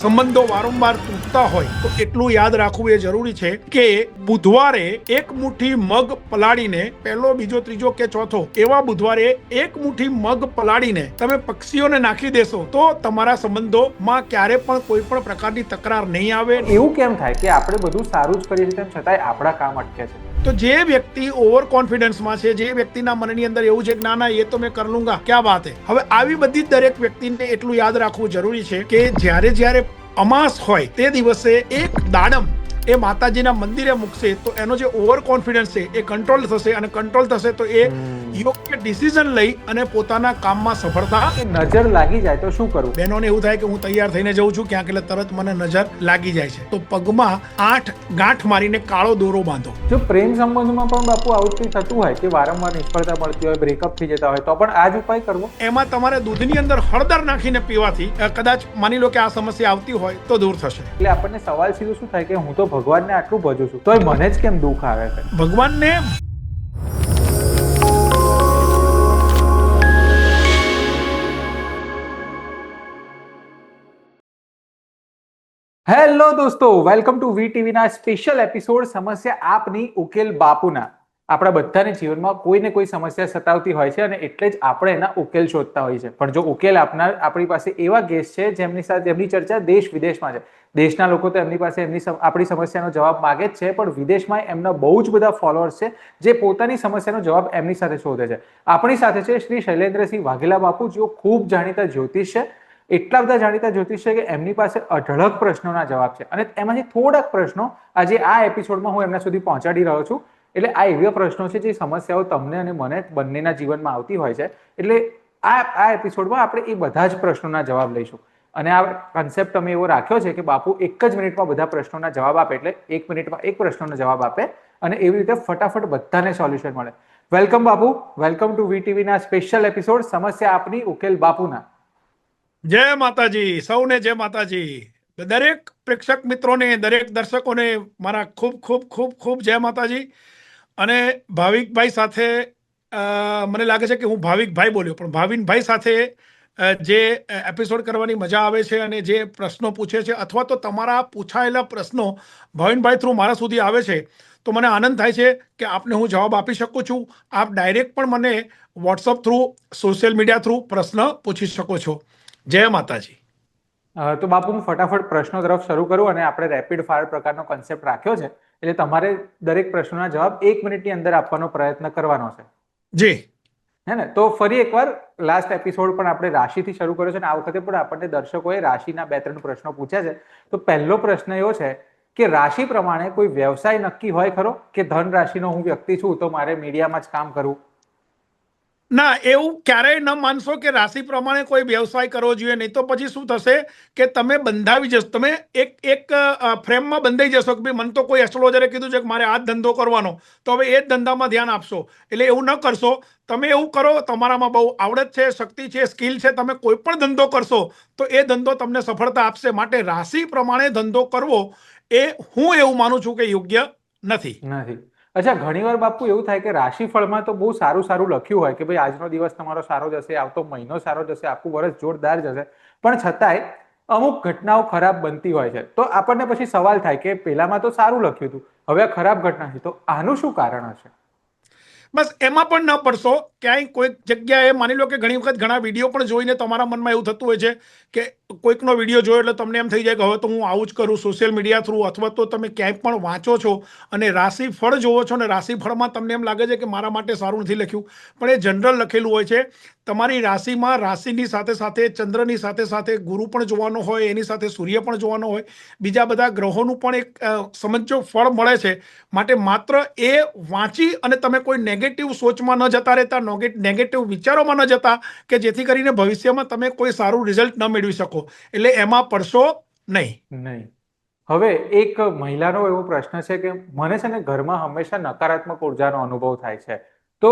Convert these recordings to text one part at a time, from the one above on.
સંબંધો વારંવાર તૂટતા હોય તો એટલું યાદ રાખવું એ જરૂરી છે કે બુધવારે એક મુઠ્ઠી મગ પલાળીને પહેલો, બીજો, ત્રીજો કે ચોથો એવા બુધવારે એક મુઠ્ઠી મગ પલાળીને તમે પક્ષીઓને નાખી દેશો તો તમારા સંબંધોમાં ક્યારે પણ કોઈ પણ પ્રકારની તકરાર નહીં આવે. એવું કેમ થાય કે આપણે બધું સારું જ કરીએ છીએ તેમ છતાંય આપણા કામ અટકે છે? તો જે વ્યક્તિ ઓવર કોન્ફિડન્સમાં છે, જે વ્યક્તિના મનની અંદર એવું છે કે ના એ તો મેં કર લૂંગા, ક્યા બાત હે. હવે આવી બધી દરેક વ્યક્તિને એટલું યાદ રાખવું જરૂરી છે કે જ્યારે અમાસ હોય તે દિવસે એક દાડમ એ માતાજીના મંદિરે મૂકશે તો એનો જે ઓવર કોન્ફિડન્સ છે એ કંટ્રોલ થશે, અને કંટ્રોલ થશે તો એ યોગ્ય ડિસિઝન લઈ અને પોતાના કામમાં સફળતા. નજર લાગી જાય તો શું કરવું? બહેનોને એવું થાય કે હું તૈયાર થઈને જઉં છું ક્યાંક એટલે તરત મને નજર લાગી જાય છે, તો પગમાં 8 ગાંઠ મારીને કાળો દોરો બાંધો. જો પ્રેમ સંબંધમાં પણ બાપુ આવું કંઈ થતું હોય કે વારંવાર નિષ્ફળતા મળતી હોય, બ્રેકઅપ થઈ જતા હોય, તો પણ આ જ ઉપાય કરવો? એમાં તમારે દૂધની અંદર હળદર નાખીને પીવાથી કદાચ માની લો કે આ સમસ્યા આવતી હોય તો દૂર થશે. એટલે આપણને સવાલ સીધો શું થાય કે હું તો ભગવાનને આટલું ભજું છું તોય મને જ કેમ દુઃખ આવે છે? ભગવાનને હેલો દોસ્તો, વેલકમ ટુ વીટીવીના સ્પેશિયલ એપિસોડ સમસ્યા આપની ઉકેલ બાપુના. આપણા બધાને જીવનમાં કોઈ ને કોઈ સમસ્યા સતાવતી હોય છે અને એટલે જ આપણે એના ઉકેલ શોધતા હોઈએ છીએ. પણ જો ઉકેલ આપનાર આપણી પાસે એવા ગેસ્ટ છે જેમની ચર્ચા દેશ વિદેશમાં છે. દેશના લોકો તો એમની પાસે આપણી સમસ્યાનો જવાબ માગે જ છે, પણ વિદેશમાં એમના બહુ જ બધા ફોલોઅર્સ છે જે પોતાની સમસ્યાનો જવાબ એમની સાથે શોધે છે. આપણી સાથે છે શ્રી શૈલેન્દ્રસિંહ વાઘેલા બાપુ, જેઓ ખૂબ જાણીતા જ્યોતિષ છે. એટલા બધા જાણીતા જ્યોતિષ છે કે એમની પાસે અઢળક પ્રશ્નોના જવાબ છે, અને એમાંથી થોડાક પ્રશ્નો આજે આ એપિસોડમાં હું એમના સુધી પહોંચાડી રહ્યો છું. એટલે આ એવા પ્રશ્નો છે જે સમસ્યાઓ તમને અને મને બંનેના જીવનમાં આવતી હોય છે. એટલે આ એપિસોડમાં આપણે એ બધા જ પ્રશ્નોના જવાબ લઈશું. અને આ કન્સેપ્ટ અમે એવો રાખ્યો છે કે બાપુ એક જ મિનિટમાં બધા પ્રશ્નોના જવાબ આપે, એટલે એક મિનિટમાં એક પ્રશ્નનો જવાબ આપે અને એવી રીતે ફટાફટ બધાને સોલ્યુશન મળે. Welcome Bapu, welcome to વીટીવીના special episode સમસ્યા આપની ઉકેલ બાપુના. જય માતાજી, સૌને જય માતાજી. દરેક પ્રેક્ષક મિત્રોને, દરેક દર્શકોને મારા ખૂબ ખૂબ ખૂબ ખૂબ જય માતાજી. અને ભાવિકભાઈ સાથે મને લાગે છે કે હું ભાવિકભાઈ બોલ્યો, પણ ભાવિનભાઈ સાથે જે એપિસોડ કરવાની મજા આવે છે અને જે પ્રશ્નો પૂછે છે અથવા તો તમારા પૂછાયેલા પ્રશ્નો ભાવિનભાઈ થ્રુ મારા સુધી આવે છે, તો મને આનંદ થાય છે કે આપને હું જવાબ આપી શકું છું. આપ ડાયરેક્ટ પણ મને WhatsApp through, social media through પ્રશ્ન પૂછી શકો છો. જય માતાજી. તો બાપુ હું ફટાફટ પ્રશ્નો તરફ શરૂ કરું, અને આપણે રેપિડ ફાયર પ્રકારનો કોન્સેપ્ટ રાખ્યો છે, એટલે તમારે દરેક પ્રશ્નોના જવાબ 1 મિનિટની અંદર આપવાનો પ્રયત્ન કરવાનો છે. જી. હે ને? તો ફરી એકવાર, લાસ્ટ એપિસોડ પણ આપણે રાશિથી શરૂ કર્યો છે અને આ વખતે પણ આપણને દર્શકોએ રાશિના 2-3 પ્રશ્નો પૂછ્યા છે. તો પહેલો પ્રશ્ન એવો છે કે રાશિ પ્રમાણે કોઈ વ્યવસાય નક્કી હોય ખરો, કે ધન રાશિનો હું વ્યક્તિ છું તો મારે મીડિયામાં જ કામ કરવું? ના, એવું ક્યારેય ન માનશો કે રાશિ પ્રમાણે કોઈ વ્યવસાય કરવો જોઈએ. નહીં તો પછી શું થશે કે તમે બંધાવી જશો, તમે એક ફ્રેમમાં બંધાઈ જશો કે ભાઈ મને તો કોઈ એસ્ટ્રોલોજરે કીધું છે કે મારે આ જ ધંધો કરવાનો, તો હવે એ જ ધંધામાં ધ્યાન આપશો. એટલે એવું ન કરશો. તમે એવું કરો, તમારામાં બહુ આવડત છે, શક્તિ છે, સ્કિલ છે, તમે કોઈ પણ ધંધો કરશો તો એ ધંધો તમને સફળતા આપશે. માટે રાશિ પ્રમાણે ધંધો કરવો એ હું એવું માનું છું કે યોગ્ય નથી. અચ્છા, ઘણીવાર બાપુ એવું થાય કે રાશિફળમાં તો બહુ સારું સારું લખ્યું હોય કે ભાઈ આજનો દિવસ તમારો સારો જશે, આવતો મહિનો સારો જશે, આખું વર્ષ જોરદાર જશે, પણ છતાંય અમુક ઘટનાઓ ખરાબ બનતી હોય છે. તો આપણને પછી સવાલ થાય કે પેલામાં તો સારું લખ્યું હતું, હવે આ ખરાબ ઘટના છે, તો આનું શું કારણ હશે? બસ એમાં પણ ન પડશો. ક્યાંય કોઈક જગ્યાએ માની લો કે ઘણી વખત ઘણા વિડીયો પણ જોઈને તમારા મનમાં એવું થતું હોય છે કે કોઈકનો વિડીયો જોયો એટલે તમને એમ થઈ જાય કે હવે તો હું આવું જ કરું સોશિયલ મીડિયા થ્રુ, અથવા તો તમે ક્યાંય પણ વાંચો છો અને રાશિફળ જોવો છો અને રાશિફળમાં તમને એમ લાગે છે કે મારા માટે સારું નથી લખ્યું, પણ એ જનરલ લખેલું હોય છે. તમારી રાશિમાં રાશિની સાથે સાથે ચંદ્રની સાથે સાથે ગુરુ પણ જોવાનો હોય, એની સાથે સૂર્ય પણ જોવાનો હોય, બીજા બધા ગ્રહોનું પણ એક સમજો ફળ મળે છે. માટે માત્ર એ વાંચી અને તમે કોઈ નેગેટિવ સોચમાં ન જતા રહેતા, નેગેટિવ વિચારોમાં ન જતા કે જેથી કરીને ભવિષ્યમાં તમે કોઈ સારું રિઝલ્ટ ન મેળવી શકો. એટલે એમાં પડશો નહીં. હવે એક મહિલાનો એવો પ્રશ્ન છે કે મને છે ને ઘરમાં હંમેશા નકારાત્મક ઉર્જાનો અનુભવ થાય છે, તો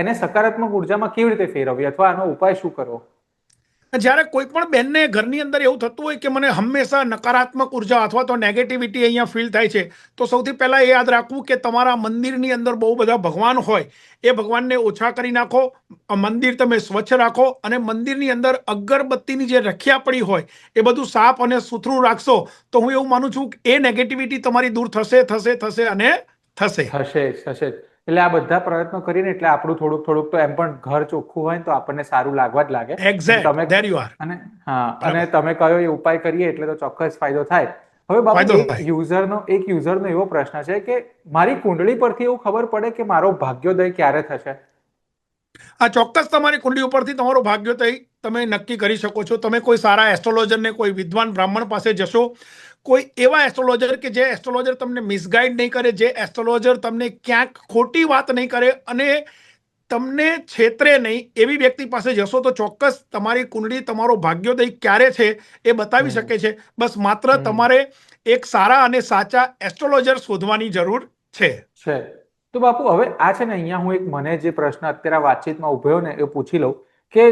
એને સકારાત્મક ઉર્જામાં કેવી રીતે ફેરવવી અથવા આનો ઉપાય શું કરવો? જ્યારે કોઈ પણ બેનને ઘરની અંદર એવું થતું હોય કે મને હંમેશા નકારાત્મક ઉર્જા અથવા તો નેગેટિવિટી અહીંયા ફીલ થાય છે, તો સૌથી પહેલાં એ યાદ રાખવું કે તમારા મંદિરની અંદર બહુ બધા ભગવાન હોય, એ ભગવાનને ઓછા કરી નાખો, મંદિર તમે સ્વચ્છ રાખો અને મંદિરની અંદર અગરબત્તીની જે રખિયા પડી હોય એ બધું સાફ અને સુથરું રાખશો, તો હું એવું માનું છું કે એ નેગેટિવિટી તમારી દૂર થશે થશે થશે અને થશે. થશે જ. એટલે આ બધા પ્રયત્નો કરીને એટલે આપણું થોડુંક થોડુંક તો એમ પણ ઘર ચોખ્ખું હોય ને તો આપણને સારું લાગવા જ લાગે. એક્ઝેક્ટ, તમે ધેર યુ આર. અને હા, અને તમે કયો એ ઉપાય કરીએ એટલે તો ચોક્કસ ફાયદો થાય. હવે બાપુ ફાયદો એક થાય. યુઝરનો એવો પ્રશ્ન છે કે મારી કુંડળી પરથી એવું ખબર પડે કે મારો ભાગ્યોદય ક્યારે થશે? આ ચોક્કસ તમારી કુંડલી ઉપરથી તમારો ભાગ્યોદય તમે નક્કી કરી શકો છો. તમે કોઈ સારા એસ્ટ્રોલોજરને, કોઈ વિદ્વાન બ્રાહ્મણ પાસે જશો, કોઈ એવા એસ્ટ્રોલોજર કે જે એસ્ટ્રોલોજર તમને મિસગાઈડ નહીં કરે, જે એસ્ટ્રોલોજર તમને ક્યાંક ખોટી વાત નહીં કરે અને તમને છેતરે નહીં, એવી વ્યક્તિ પાસે જશો તો ચોક્કસ તમારી કુંડળી, તમારો ભાગ્યોદય ક્યારે છે એ બતાવી શકે છે. બસ માત્ર તમારે એક સારા અને સાચા એસ્ટ્રોલોજર શોધવાની જરૂર છે. તો બાપુ હવે આ છે ને, અહીંયા હું એક મને જે પ્રશ્ન અત્યારે વાતચીતમાં ઉભ્યો ને એ પૂછી લઉં કે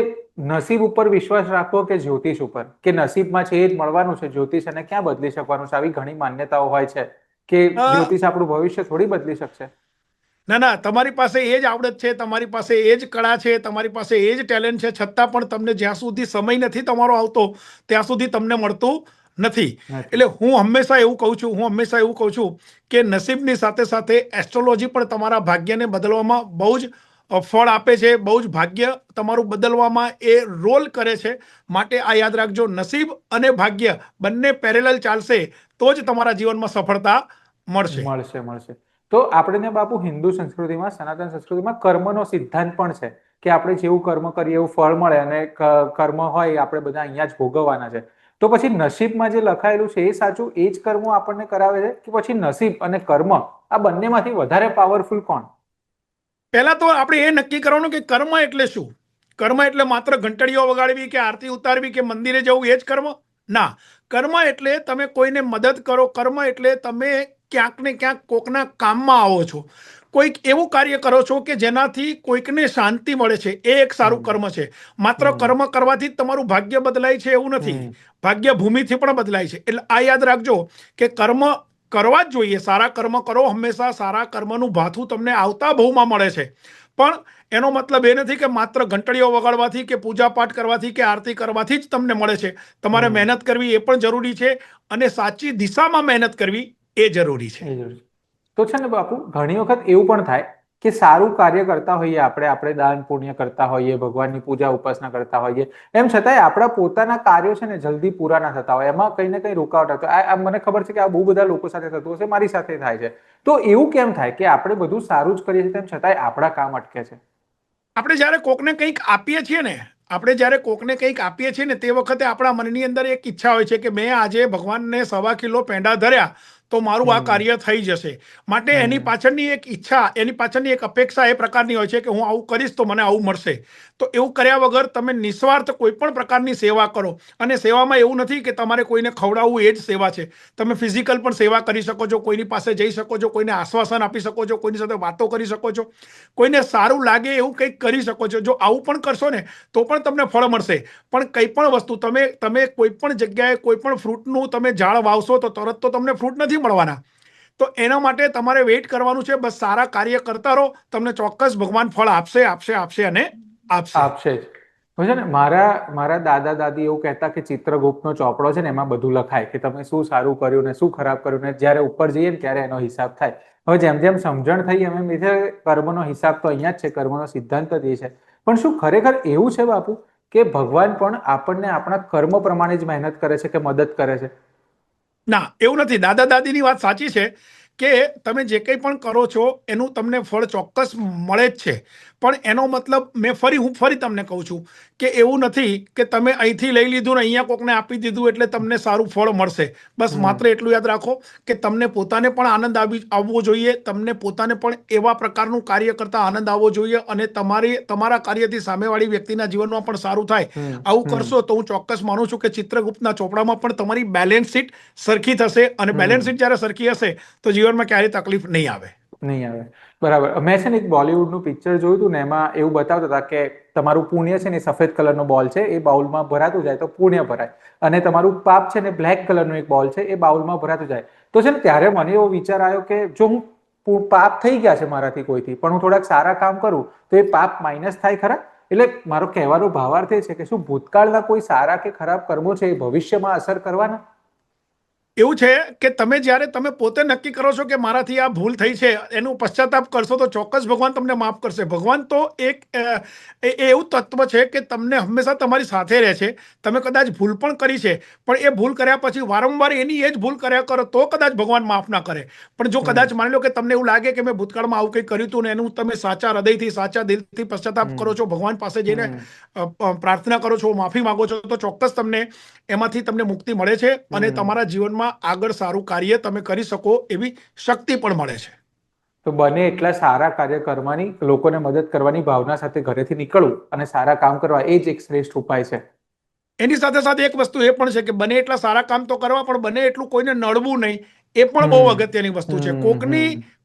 નસીબ ઉપર વિશ્વાસ રાખવો કે જ્યોતિષ ઉપર, કે નસીબમાં છે એ જ મળવાનું છે, જ્યોતિષ એને ક્યાં બદલી શકવાનું છે? આવી ઘણી માન્યતાઓ હોય છે કે જ્યોતિષ આપણું ભવિષ્ય થોડી બદલી શકશે. ના ના, તમારી પાસે એ જ આવડત છે, તમારી પાસે એ જ કળા છે, તમારી પાસે એ જ ટેલેન્ટ છે, છતાં પણ તમને જ્યાં સુધી સમય નથી તમારો આવતો ત્યાં સુધી તમને મળતું નથી. એટલે હું હંમેશા એવું કહું છું કે નસીબની સાથે સાથે એસ્ટ્રોલોજી પણ તમારા ભાગ્યને બદલવામાં બહુ જ ફળ આપે છે, બહુ જ ભાગ્ય તમારું બદલવામાં એ રોલ કરે છે. માટે આ યાદ રાખજો, નસીબ અને ભાગ્ય બંને પેરેલલ ચાલશે તો જ તમારા જીવનમાં સફળતા મળશે. તો આપણે બાપુ હિન્દુ સંસ્કૃતિમાં, સનાતન સંસ્કૃતિમાં કર્મનો સિદ્ધાંત પણ છે કે આપણે જેવું કર્મ કરીએ એવું ફળ મળે, અને કર્મ હોય આપણે બધા અહીંયા જ ભોગવવાના છે. તો પછી નસીબમાં જે લખાયેલું છે એ સાચું, એ જ કર્મો આપણને કરાવે છે, કે પછી નસીબ અને કર્મ આ બંનેમાંથી વધારે પાવરફુલ કોણ? પહેલા તો આપણે એ નક્કી કરવાનું કે કર્મ એટલે શું. કર્મ એટલે માત્ર ઘંટડીઓ વગાડવી કે આરતી ઉતારવી કે મંદિરે જવું એ જ કર્મ? ના. કર્મ એટલે તમે કોઈને મદદ કરો. કર્મ એટલે તમે ક્યાંક ને ક્યાંક કોકના કામમાં આવો છો, કોઈક એવું કાર્ય કરો છો કે જેનાથી કોઈકને શાંતિ મળે છે, એ એક સારું કર્મ છે. માત્ર કર્મ કરવાથી જ તમારું ભાગ્ય બદલાય છે એવું નથી, ભાગ્ય ભૂમિથી પણ બદલાય છે. એટલે આ યાદ રાખજો કે કર્મ કરવા જ જોઈએ. સારા કર્મ કરો, હંમેશા સારા કર્મનું ભાથું તમને આવતા ભવમાં મળે છે. પણ એનો મતલબ એ નથી કે માત્ર ઘંટડીઓ વગાડવાથી કે પૂજા પાઠ કરવાથી કે આરતી કરવાથી જ તમને મળે છે. તમારે મહેનત કરવી એ પણ જરૂરી છે, અને સાચી દિશામાં મહેનત કરવી એ જરૂરી છે. તો છે ને બાપુ, ઘણી વખત એવું પણ થાય કે સારું કાર્ય કરતા હોઈએ આપણે દાન પુણ્ય કરતા હોઈએ, ભગવાનની પૂજા ઉપાસના કરતા હોઈએ, એમ છતાંય આપણા પોતાના કાર્યો છે ને જલ્દી પૂરા ના થતા હોય, એમાં કંઈ ને કંઈ રૂકાવટ થતો. આ મને ખબર છે કે આ બહુ બધા લોકો સાથે થતું હશે, મારી સાથે થાય છે. તો એવું કેમ થાય કે આપણે બધું સારું જ કરીએ છીએ તેમ છતાંય આપણા કામ અટકે છે? આપણે જ્યારે કોકને કંઈક આપીએ છીએ ને તે વખતે આપણા મનની અંદર એક ઈચ્છા હોય છે કે મેં આજે ભગવાનને 1.25 કિલો પેંડા ધર્યા તો મારું આ કાર્ય થઈ જશે. માટે એની પાછળની એક ઈચ્છા, એની પાછળની એક અપેક્ષા એ પ્રકારની હોય છે કે હું આવું કરીશ તો મને આવું મળશે. તો એવું કર્યા વગર તમે નિસ્વાર્થ કોઈ પણ પ્રકારની સેવા કરો. અને સેવામાં એવું નથી કે તમારે કોઈને ખવડાવવું એ જ સેવા છે. તમે ફિઝિકલ પણ સેવા કરી શકો છો, કોઈની પાસે જઈ શકો છો, કોઈને આશ્વાસન આપી શકો છો, કોઈની સાથે વાતો કરી શકો છો, કોઈને સારું લાગે એવું કંઈક કરી શકો છો. જો આવું પણ કરશો ને તો પણ તમને ફળ મળશે. પણ કંઈ પણ વસ્તુ તમે કોઈ પણ જગ્યાએ કોઈ પણ ફ્રૂટનું તમે ઝાડ વાવશો તો તરત તો તમને ફ્રૂટ નથી મળવાના. તો એના માટે તમારે વેઇટ કરવાનું છે. બસ સારા કાર્ય કરતા રહો, તમને ચોક્કસ ભગવાન ફળ આપશે અને આપશે જ. છે ને, મારા દાદા દાદી એવું કહેતા કે ચિત્રગુપ્તનો ચોપડો છે ને એમાં બધું લખાય કે તમે શું સારું કર્યું ને શું ખરાબ કર્યું, ને જ્યારે ઉપર જઈએ ને ત્યારે એનો હિસાબ થાય. હવે જેમ જેમ સમજણ થઈ એમ એમ કર્મનો હિસાબ તો અહીંયા જ છે, કર્મનો સિદ્ધાંત જ એ છે. પણ શું ખરેખર એવું છે બાપુ કે ભગવાન પણ આપણને આપણા કર્મ પ્રમાણે જ મહેનત કરે છે કે મદદ કરે છે? ના, એવું નથી. દાદા દાદીની વાત સાચી છે કે તમે જે કંઈ પણ કરો છો એનું તમને ફળ ચોક્કસ મળે જ છે. પણ એનો મતલબ હું ફરી તમને કહું છું કે એવું નથી કે તમે અહીંથી લઈ લીધું ને અહીંયા કોકને આપી દીધું એટલે તમને સારું ફળ મળશે. બસ માત્ર એટલું યાદ રાખો કે તમને પોતાને પણ આનંદ આવવો જોઈએ, તમને પોતાને પણ એવા પ્રકારનું કાર્ય કરતા આનંદ આવવો જોઈએ, અને તમારા કાર્યથી સામેવાળી વ્યક્તિના જીવનમાં પણ સારું થાય. આવું કરશો તો હું ચોક્કસ માનું છું કે ચિત્રગુપ્તના ચોપડામાં પણ તમારી બેલેન્સ શીટ સરખી થશે, અને બેલેન્સ શીટ જ્યારે સરખી હશે તો જીવનમાં ક્યારેય તકલીફ નહીં આવે. બરાબર. મેં છે ને એક બોલિવૂડનું પિક્ચર જોયું હતું ને એમાં એવું બતાવતા હતા કે તમારું પુણ્ય છે ને સફેદ કલરનો બોલ છે, એ બાઉલમાં ભરાતું જાય તો પુણ્ય ભરાય, અને તમારું પાપ છે ને બ્લેક કલરનો એક બોલ છે, એ બાઉલમાં ભરાતું જાય. તો છે ને ત્યારે મને એવો વિચાર આવ્યો કે જો હું પાપ થઈ ગયા છે મારાથી કોઈથી, પણ હું થોડાક સારા કામ કરું તો એ પાપ માઇનસ થાય ખરા? એટલે મારો કહેવાનો ભાવાર્થ એ છે કે શું ભૂતકાળના કોઈ સારા કે ખરાબ કર્મો છે એ ભવિષ્યમાં અસર કરવાના? એવું છે કે તમે જ્યારે તમે પોતે નક્કી કરો છો કે મારાથી આ ભૂલ થઈ છે, એનું પશ્ચાતાપ કરશો તો ચોક્કસ ભગવાન તમને માફ કરશે. ભગવાન તો એક એવું તત્વ છે કે તમને હંમેશા તમારી સાથે રહે છે. તમે કદાચ ભૂલ પણ કરી છે, પણ એ ભૂલ કર્યા પછી વારંવાર એની એ જ ભૂલ કર્યા કરો તો કદાચ ભગવાન માફ ના કરે. પણ જો કદાચ માની લો કે તમને એવું લાગે કે મેં ભૂતકાળમાં આવું કંઈ કર્યું હતું ને એનું તમે સાચા હૃદયથી સાચા દિલથી પશ્ચાતાપ કરો છો, ભગવાન પાસે જઈને પ્રાર્થના કરો છો, માફી માંગો છો, તો ચોક્કસ તમને એમાંથી તમને મુક્તિ મળે છે અને તમારા જીવનમાં આગળ સારું કાર્ય તમે કરી શકો એવી શક્તિ પણ મળે છે. તો બને એટલા સારા કાર્ય કરવાની, લોકોને મદદ કરવાની ભાવના સાથે ઘરેથી નીકળવું અને સારા કામ કરવા, એ જ એક શ્રેષ્ઠ ઉપાય છે. એની સાથે સાથે એક વસ્તુ એ પણ છે કે બને એટલા સારા કામ તો કરવા, પણ બને એટલું કોઈને નડવું નહીં, એ પણ બહુ અગત્યની વસ્તુ છે.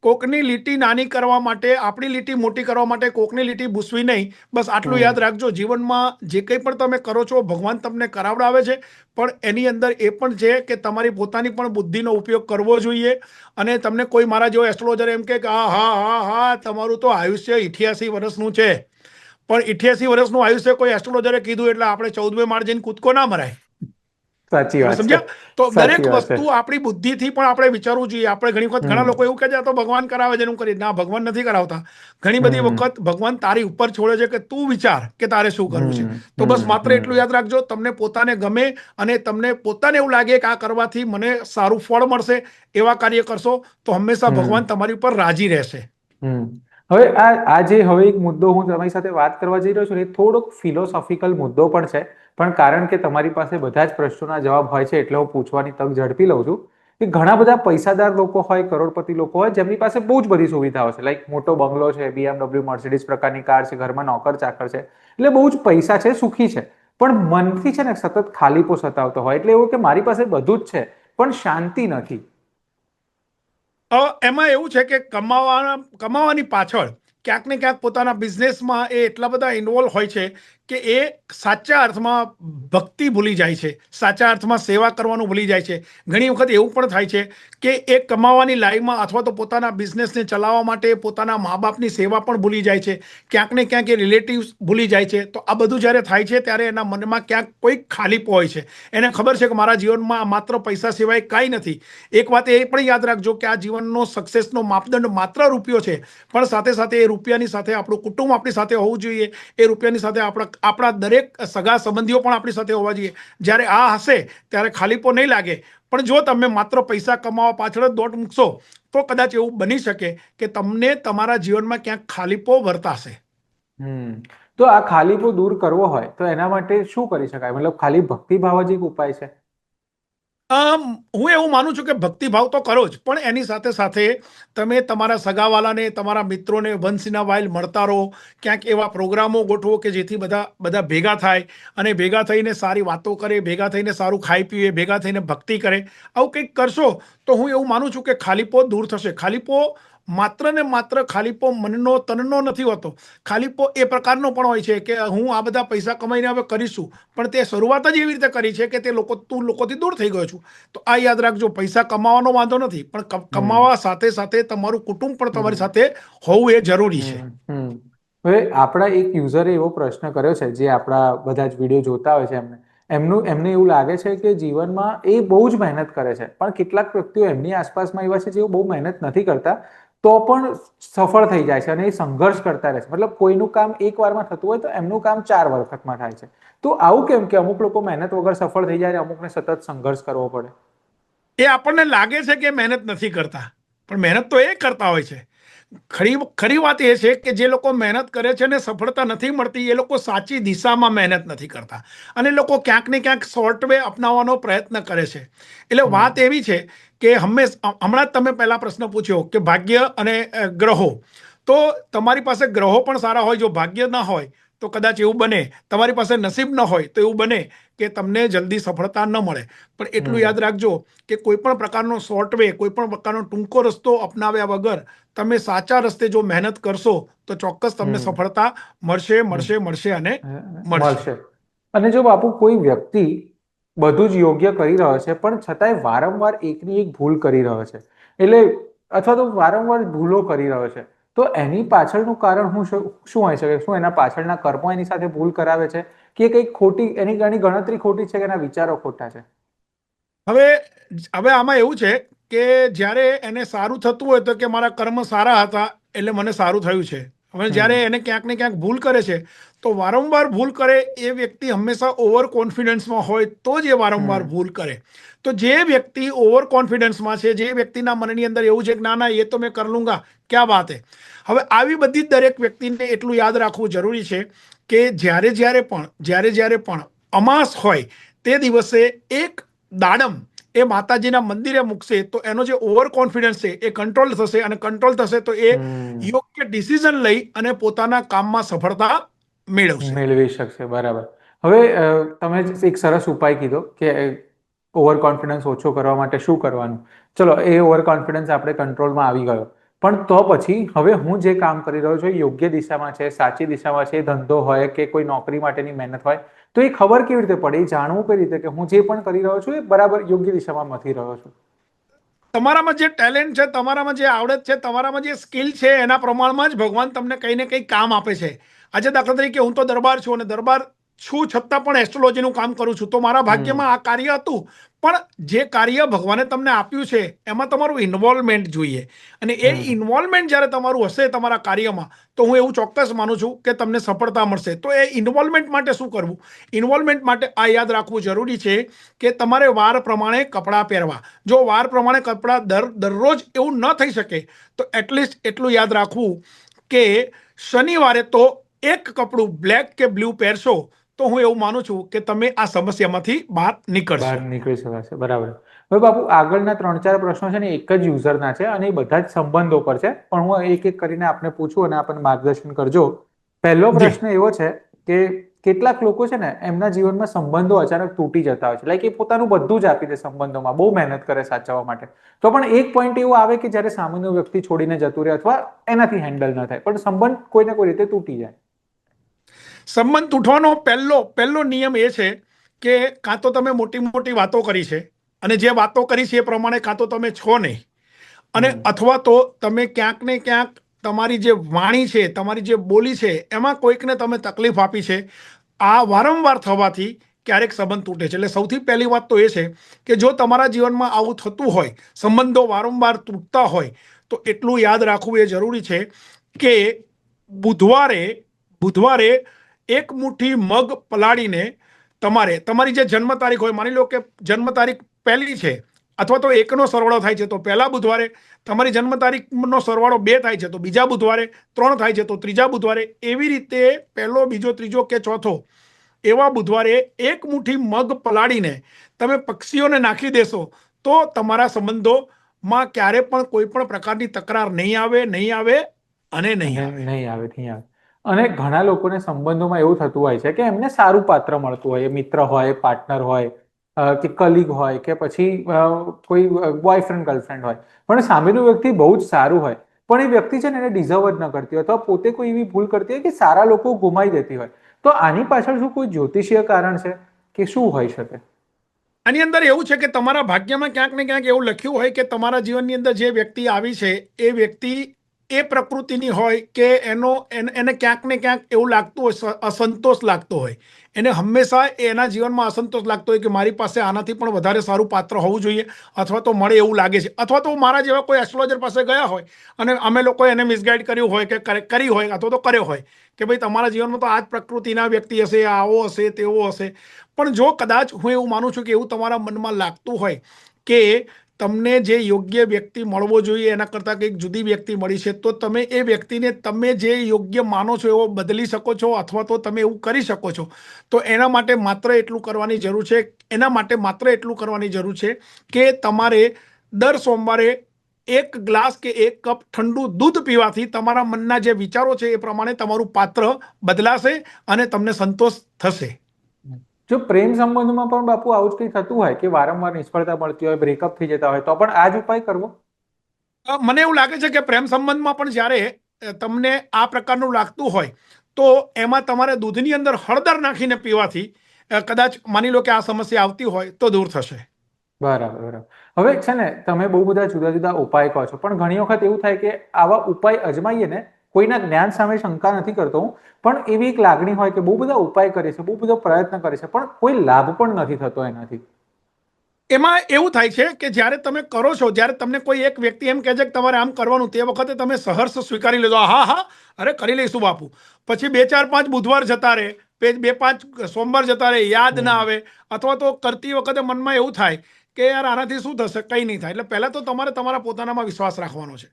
કોકની લીટી નાની કરવા માટે, આપણી લીટી મોટી કરવા માટે કોકની લીટી ભૂસવી નહીં. બસ આટલું યાદ રાખજો. જીવનમાં જે કંઈ પણ તમે કરો છો ભગવાન તમને કરાવડાવે છે, પણ એની અંદર એ પણ છે કે તમારી પોતાની પણ બુદ્ધિનો ઉપયોગ કરવો જોઈએ. અને તમને કોઈ મારા જેવો એસ્ટ્રોલોજર એમ કે હા હા હા હા તમારું તો આયુષ્ય 88 વર્ષનું છે, પણ 88 વર્ષનું આયુષ્ય કોઈ એસ્ટ્રોલોજરે કીધું એટલે આપણે 14મે માળ જઈને કૂદકો ના મરાય. સાચી તમે વાત છે. સમજ્યા? તો સાચી દરેક વાત છે. વસ્તુ આપણી બુદ્ધિથી પણ આપણે વિચારવું જોઈએ. આપણે ઘણી વખત ઘણા લોકો એવું કહે છે તો ભગવાન કરાવે છે એનું કરી, ના, ભગવાન નથી કરાવતા. ઘણી બધી વખત ભગવાન તારી ઉપર છોડે છે કે તું વિચાર કે તારે શું કરવું છે. તો બસ માત્ર એટલું યાદ રાખજો, તમને પોતાને ગમે અને તમને પોતાને એવું લાગે કે આ કરવાથી મને સારું ફળ મળશે, એવા કાર્ય કરશો તો હંમેશા ભગવાન તમારી ઉપર રાજી રહેશે. હવે હવે એક મુદ્દો હું તમારી સાથે વાત કરવા જઈ રહ્યો છું, એ થોડોક ફિલોસોફિકલ મુદ્દો પણ છે, પણ કારણ કે તમારી પાસે બધા જ પ્રશ્નોના જવાબ હોય છે એટલે હું પૂછવાની તક ઝડપી લઉં છું કે ઘણા બધા પૈસાદાર લોકો હોય, કરોડપતિ લોકો હોય, જેમની પાસે બહુ જ બધી સુવિધાઓ છે, લાઈક મોટો બંગલો છે, BMW, મર્સિડીઝ પ્રકારની કાર છે, ઘરમાં નોકર ચાકર છે, એટલે બહુ જ પૈસા છે, સુખી છે, પણ મનથી છે ને સતત ખાલીપો સતાવતો હોય. એટલે એવું કે મારી પાસે બધું જ છે પણ શાંતિ નથી. એમાં એવું છે કે કમાવાની પાછળ ક્યાંક ને ક્યાંક પોતાના બિઝનેસમાં એ એટલા બધા ઇન્વોલ્વ હોય છે કે એ સાચા અર્થમાં ભક્તિ ભૂલી જાય છે, સાચા અર્થમાં સેવા કરવાનું ભૂલી જાય છે. ઘણી વખત એવું પણ થાય છે કે એ કમાવાની લાઈનમાં અથવા તો પોતાના બિઝનેસને ચલાવવા માટે પોતાના મા બાપની સેવા પણ ભૂલી જાય છે. ક્યાંક ને ક્યાંક એ રિલેટિવ્સ ભૂલી જાય છે. તો આ બધું જ્યારે થાય છે ત્યારે એના મનમાં ક્યાંક કોઈક ખાલીપો હોય છે. એને ખબર છે કે મારા જીવનમાં માત્ર પૈસા સિવાય કાંઈ નથી. એક વાત એ પણ યાદ રાખજો કે આ જીવનનો સક્સેસનો માપદંડ માત્ર રૂપિયો છે, પણ સાથે સાથે એ રૂપિયાની સાથે આપણું કુટુંબ આપણી સાથે હોવું જોઈએ. એ રૂપિયાની સાથે આપણા દરેક સગા સંબંધીઓ પણ આપણી સાથે હોવા જોઈએ. જ્યારે આ હશે ત્યારે ખાલીપો નહીં લાગે. પણ જો તમે માત્ર પૈસા કમાવા પાછળ જ દોટ મૂકશો તો કદાચ એવું બની શકે કે તમને તમારા જીવનમાં ક્યાંક ખાલીપો વર્તાશે. તો આ ખાલીપો દૂર કરવો હોય તો એના માટે શું કરી શકાય? મતલબ ખાલી ભક્તિભાવ જ એક ઉપાય છે? હું એવું માનું છું કે ભક્તિભાવ તો કરો જ, પણ એની સાથે સાથે તમે તમારા સગાવાલાને, તમારા મિત્રોને વન્સ ઇન અ વાઇલ મળતા રહો. ક્યાંક એવા પ્રોગ્રામો ગોઠવો કે જેથી બધા ભેગા થાય અને ભેગા થઈને સારી વાતો કરે, ભેગા થઈને સારું ખાઈ પીએ, ભેગા થઈને ભક્તિ કરે. આવું કંઈક કરશો તો હું એવું માનું છું કે ખાલીપો દૂર થશે. ખાલીપો માત્ર ને માત્ર ખાલીપો મનનો તનનો નથી હોતો. ખાલીપો એ પ્રકારનો પણ હોય છે કે હું આ બધા પૈસા કમાઈને હવે કરીશું, પણ તે શરૂઆત જ એવી રીતે કરી છે કે તું લોકોથી દૂર થઈ ગયો છું. તો આ યાદ રાખજો, પૈસા કમાવાનો વાંધો નથી, પણ કમાવા સાથે સાથે તમારું કુટુંબ પણ તમારી સાથે હોવું એ જરૂરી છે. હવે આપણા એક યુઝરે એવો પ્રશ્ન કર્યો છે, જે આપણા બધા જ વિડીયો જોતા હોય છે, એમને એવું લાગે છે કે જીવનમાં એ બહુ જ મહેનત કરે છે, પણ કેટલાક વ્યક્તિઓ એમની આસપાસમાં એવા છે જેઓ બહુ મહેનત નથી કરતા તો પણ સફળ થઈ જાય છે અને એ સંઘર્ષ કરતા રહે છે. મતલબ કોઈનું કામ એક વારમાં થતું હોય તો એમનું કામ 4 વખતમાં થાય છે. તો આવું કેમ કે અમુક લોકો મહેનત વગર સફળ થઈ જાય, અમુકને સતત સંઘર્ષ કરવો પડે? એ આપણને લાગે છે કે મહેનત નથી કરતા, પણ મહેનત તો એ કરતા હોય છે. ખરી વાત એ છે કે જે લોકો મહેનત કરે છે ને સફળતા નથી મળતી, એ લોકો સાચી દિશામાં મહેનત નથી કરતા અને લોકો ક્યાંક ને ક્યાંક શોર્ટ વે અપનાવવાનો પ્રયત્ન કરે છે. એટલે વાત એવી છે કે હમણાં જ તમે પહેલા પ્રશ્ન પૂછ્યો કે ભાગ્ય અને ગ્રહો. તો તમારી પાસે ગ્રહો પણ સારા હોય, જો ભાગ્ય ના હોય તો કદાચ એવું બને, તમારી પાસે નસીબ ન હોય તો એવું બને કે તમને જલ્દી સફળતા ન મળે. પણ એટલું યાદ રાખજો કે કોઈ પણ પ્રકારનો શોર્ટ વે, કોઈ પણ પ્રકારનો ટૂંકો રસ્તો અપનાવ્યા વગર તમે સાચા રસ્તે જો મહેનત કરશો તો ચોક્કસ તમને સફળતા મળશે મળશે મળશે અને મળશે. મળશે. અને જો બાપુ કોઈ વ્યક્તિ બધું જ યોગ્ય કરી રહ્યો છે પણ છતાંય વારંવાર એકની એક ભૂલ કરી રહ્યો છે, એટલે અથવા તો વારંવાર ભૂલો કરી રહ્યો છે, તો એની પાછળનું કારણ શું હોઈ શકે? શું એના પાછળના કર્મો એની સાથે ભૂલ કરાવે છે, કે કંઈક ખોટી એની ગણતરી ખોટી છે, કે એના વિચારો ખોટા છે? હવે હવે આમાં એવું છે કે જ્યારે એને સારું થતું હોય તો કે મારા કર્મ સારા હતા એટલે મને સારું થયું છે. હવે જ્યારે એને ક્યાંક ને ક્યાંક ભૂલ કરે છે તો વારંવાર ભૂલ કરે એ વ્યક્તિ હંમેશા ઓવર કોન્ફિડન્સમાં હોય તો જ એ વારંવાર ભૂલ કરે. તો જે વ્યક્તિ ઓવર કોન્ફિડન્સમાં છે, જે વ્યક્તિના મનની અંદર એવું છે કે ના ના એ તો મેં કર લુંગા, ક્યાં વાત હે. હવે આવી બધી દરેક વ્યક્તિને એટલું યાદ રાખવું જરૂરી છે કે જ્યારે પણ અમાસ હોય તે દિવસે એક દાડમ એ માતાજીના મંદિરે મૂકશે તો એનો જે ઓવર કોન્ફિડન્સ છે એ કંટ્રોલ થશે, અને કંટ્રોલ થશે તો એ યોગ્ય ડિસિઝન લઈ અને પોતાના કામમાં સફળતા મેળવશે. મેળવી શકશે. બરાબર. હવે તમે એક સરસ ઉપાય કીધો કે ઓવર કોન્ફિડન્સ ઓછો કરવા માટે શું કરવાનું. ચલો, એ ઓવર કોન્ફિડન્સ આપણે કંટ્રોલમાં આવી ગયો, પણ તો પછી હવે હું જે કામ કરી રહ્યો છું એ યોગ્ય દિશામાં છે, સાચી દિશામાં છે, ધંધો હોય કે કોઈ નોકરી માટેની મહેનત હોય, તો એ ખબર કેવી રીતે પડે? એ જાણવું કઈ રીતે કે હું જે પણ કરી રહ્યો છું એ બરાબર યોગ્ય દિશામાં નથી રહ્યો છું? તમારામાં જે ટેલેન્ટ છે, તમારામાં જે આવડત છે, તમારામાં જે સ્કિલ છે એના પ્રમાણમાં જ ભગવાન તમને કંઈ ને કંઈ કામ આપે છે. આજે દાખલા તરીકે હું તો દરબાર છું, અને દરબાર છું છતાં પણ એસ્ટ્રોલોજીનું કામ કરું છું, તો મારા ભાગ્યમાં આ કાર્ય હતું. પણ જે કાર્ય ભગવાને તમને આપ્યું છે એમાં તમારું ઇન્વોલ્વમેન્ટ જોઈએ, અને એ ઇન્વોલ્વમેન્ટ જ્યારે તમારું હશે તમારા કાર્યમાં, તો હું એવું ચોક્કસ માનું છું કે તમને સફળતા મળશે. તો એ ઇન્વોલ્વમેન્ટ માટે શું કરવું? ઇન્વોલ્વમેન્ટ માટે આ યાદ રાખવું જરૂરી છે કે તમારે વાર પ્રમાણે કપડાં પહેરવા. જો વાર પ્રમાણે કપડાં દરરોજ એવું ન થઈ શકે તો એટલીસ્ટ એટલું યાદ રાખવું કે શનિવારે તો એક કપડું બ્લેક કે બ્લુ પહેરશો તો હું એવું માનું છું કે તમે આ સમસ્યામાંથી બહાર નીકળશો. નીકળી શકાશે. બરાબર. હવે બાપુ, આગળના 3-4 પ્રશ્નો છે ને એક જ યુઝરના છે અને એ બધા જ સંબંધો પર છે, પણ હું એક એક કરીને આપને પૂછું અને આપણને માર્ગદર્શન કરજો. પહેલો જી. પ્રશ્ન એવો છે કે કેટલાક લોકો છે ને એમના જીવનમાં સંબંધો અચાનક તૂટી જતા હોય છે, લાઈક એ પોતાનું બધું જ આપી દે સંબંધોમાં, બહુ મહેનત કરે સાચવવા માટે, તો પણ એક પોઈન્ટ એવો આવે કે જ્યારે સામેનો વ્યક્તિ છોડીને જતું રહે અથવા એનાથી હેન્ડલ ન થાય, પણ સંબંધ કોઈને કોઈ રીતે તૂટી જાય. સંબંધ તૂટવાનો પહેલો નિયમ એ છે કે કાં તો તમે મોટી મોટી વાતો કરી છે, અને જે વાતો કરી છે એ પ્રમાણે કાં તો તમે છો નહીં, અને અથવા તો તમે ક્યાંક ને ક્યાંક તમારી જે વાણી છે, તમારી જે બોલી છે એમાં કોઈકને તમે તકલીફ આપી છે. આ વારંવાર થવાથી ક્યારેક સંબંધ તૂટે છે. એટલે સૌથી પહેલી વાત તો એ છે કે જો તમારા જીવનમાં આવું થતું હોય, સંબંધો વારંવાર તૂટતા હોય, તો એટલું યાદ રાખવું એ જરૂરી છે કે બુધવારે એક મુઠ્ઠી મગ પલાળીને તમારી જે જન્મ તારીખ હોય, માની લો કે જન્મ તારીખ પહેલી છે અથવા તો એકનો સરવાળો થાય છે તો પહેલા બુધવારે, તમારી જન્મ તારીખનો સરવાળો 2 થાય છે તો બીજા બુધવારે, 3 થાય છે તો ત્રીજા બુધવારે, એવી રીતે પહેલો, બીજો, ત્રીજો કે ચોથો એવા બુધવારે એક મુઠ્ઠી મગ પલાળીને તમે પક્ષીઓને નાખી દેશો તો તમારા સંબંધોમાં ક્યારે પણ કોઈ પણ પ્રકારની તકરાર નહીં આવે અને નહીં આવે. નહીં આવે, નહીં આવે. અને ઘણા લોકોને સંબંધોમાં એવું થતું હોય છે કે એમને સારું પાત્ર મળતું હોય, મિત્ર હોય, પાર્ટનર હોય, કે કલીગ હોય, કે પછી કોઈ બોયફ્રેન્ડ ગર્લફ્રેન્ડ હોય, પણ સામેનું વ્યક્તિ બહુ જ સારું હોય, પણ એ વ્યક્તિ છે ને એને ડિઝર્વ જ ન કરતી હોય, અથવા પોતે કોઈ એવી ભૂલ કરતી હોય કે સારા લોકો ગુમાઈ દેતી હોય, તો આની પાછળ શું કોઈ જ્યોતિષીય કારણ છે કે શું હોઈ શકે? આની અંદર એવું છે કે તમારા ભાગ્યમાં ક્યાંક ને ક્યાંક એવું લખ્યું હોય કે તમારા જીવનની અંદર જે વ્યક્તિ આવી છે એ વ્યક્તિ એ પ્રકૃતિની હોય કે એને ક્યાંક ને ક્યાંક એવું લાગતું હોય, અસંતોષ લાગતો હોય, એને હંમેશા એના જીવનમાં અસંતોષ લાગતો હોય કે મારી પાસે આનાથી પણ વધારે સારું પાત્ર હોવું જોઈએ, અથવા તો મળે એવું લાગે છે, અથવા તો મારા જેવા કોઈ એસ્ટ્રોલોજર પાસે ગયા હોય અને અમે લોકોએ એને મિસગાઈડ કર્યું હોય કે કરી હોય અથવા તો કર્યો હોય કે ભાઈ તમારા જીવનમાં તો આ જ પ્રકૃતિના વ્યક્તિ હશે, આવો હશે, તેવો હશે. પણ જો કદાચ હું એવું માનું છું કે એવું તમારા મનમાં લાગતું હોય કે તમને જે યોગ્ય વ્યક્તિ મળવો જોઈએ એના કરતાં કંઈક જુદી વ્યક્તિ મળી છે, તો તમે એ વ્યક્તિને તમે જે યોગ્ય માનો છો એવો બદલી શકો છો, અથવા તો તમે એવું કરી શકો છો. તો એના માટે માત્ર એટલું કરવાની જરૂર છે કે તમારે દર સોમવારે એક ગ્લાસ કે એક કપ ઠંડુ દૂધ પીવાથી તમારા મનના જે વિચારો છે એ પ્રમાણે તમારું પાત્ર બદલાશે અને તમને સંતોષ થશે. જો પ્રેમ સંબંધમાં પણ બાપુ આવું જ કંઈ થતું હોય કે વારંવાર નિષ્ફળતા મળતી હોય, બ્રેકઅપ થઈ જતા હોય, તો પણ આ જ ઉપાય કરવો? મને એવું લાગે છે કે પ્રેમ સંબંધમાં પણ જ્યારે તમને આ પ્રકારનું લાગતું હોય તો એમાં તમારે દૂધની અંદર હળદર નાખીને પીવાથી કદાચ માની લો કે આ સમસ્યા આવતી હોય તો દૂર થશે. બરાબર બરાબર. હવે છે ને તમે બહુ બધા જુદા જુદા ઉપાય કહો છો, પણ ઘણી વખત એવું થાય કે આવા ઉપાય અજમાઈએ ને, કોઈના જ્ઞાન સામે શંકા નથી કરતો હું, પણ એવી એક લાગણી હોય કે બહુ બધા ઉપાય કરે છે, બહુ બધો પ્રયત્ન કરે છે, પણ કોઈ લાભ પણ નથી થતો એનાથી. એમાં એવું થાય છે કે જ્યારે તમે કરો છો, જ્યારે તમને કોઈ એક વ્યક્તિ એમ કહે છે કે તમારે આમ કરવાનું, તે વખતે તમે સહર્ષ સ્વીકારી લેજો, હા હા અરે કરી લઈશું બાપુ. પછી 2-4-5 બુધવાર જતા રહે, 2-5 સોમવાર જતા રહે, યાદ ના આવે, અથવા તો કરતી વખતે મનમાં એવું થાય કે યાર આનાથી શું થશે, કંઈ નહીં થાય. એટલે પહેલા તો તમારે તમારા પોતાનામાં વિશ્વાસ રાખવાનો છે.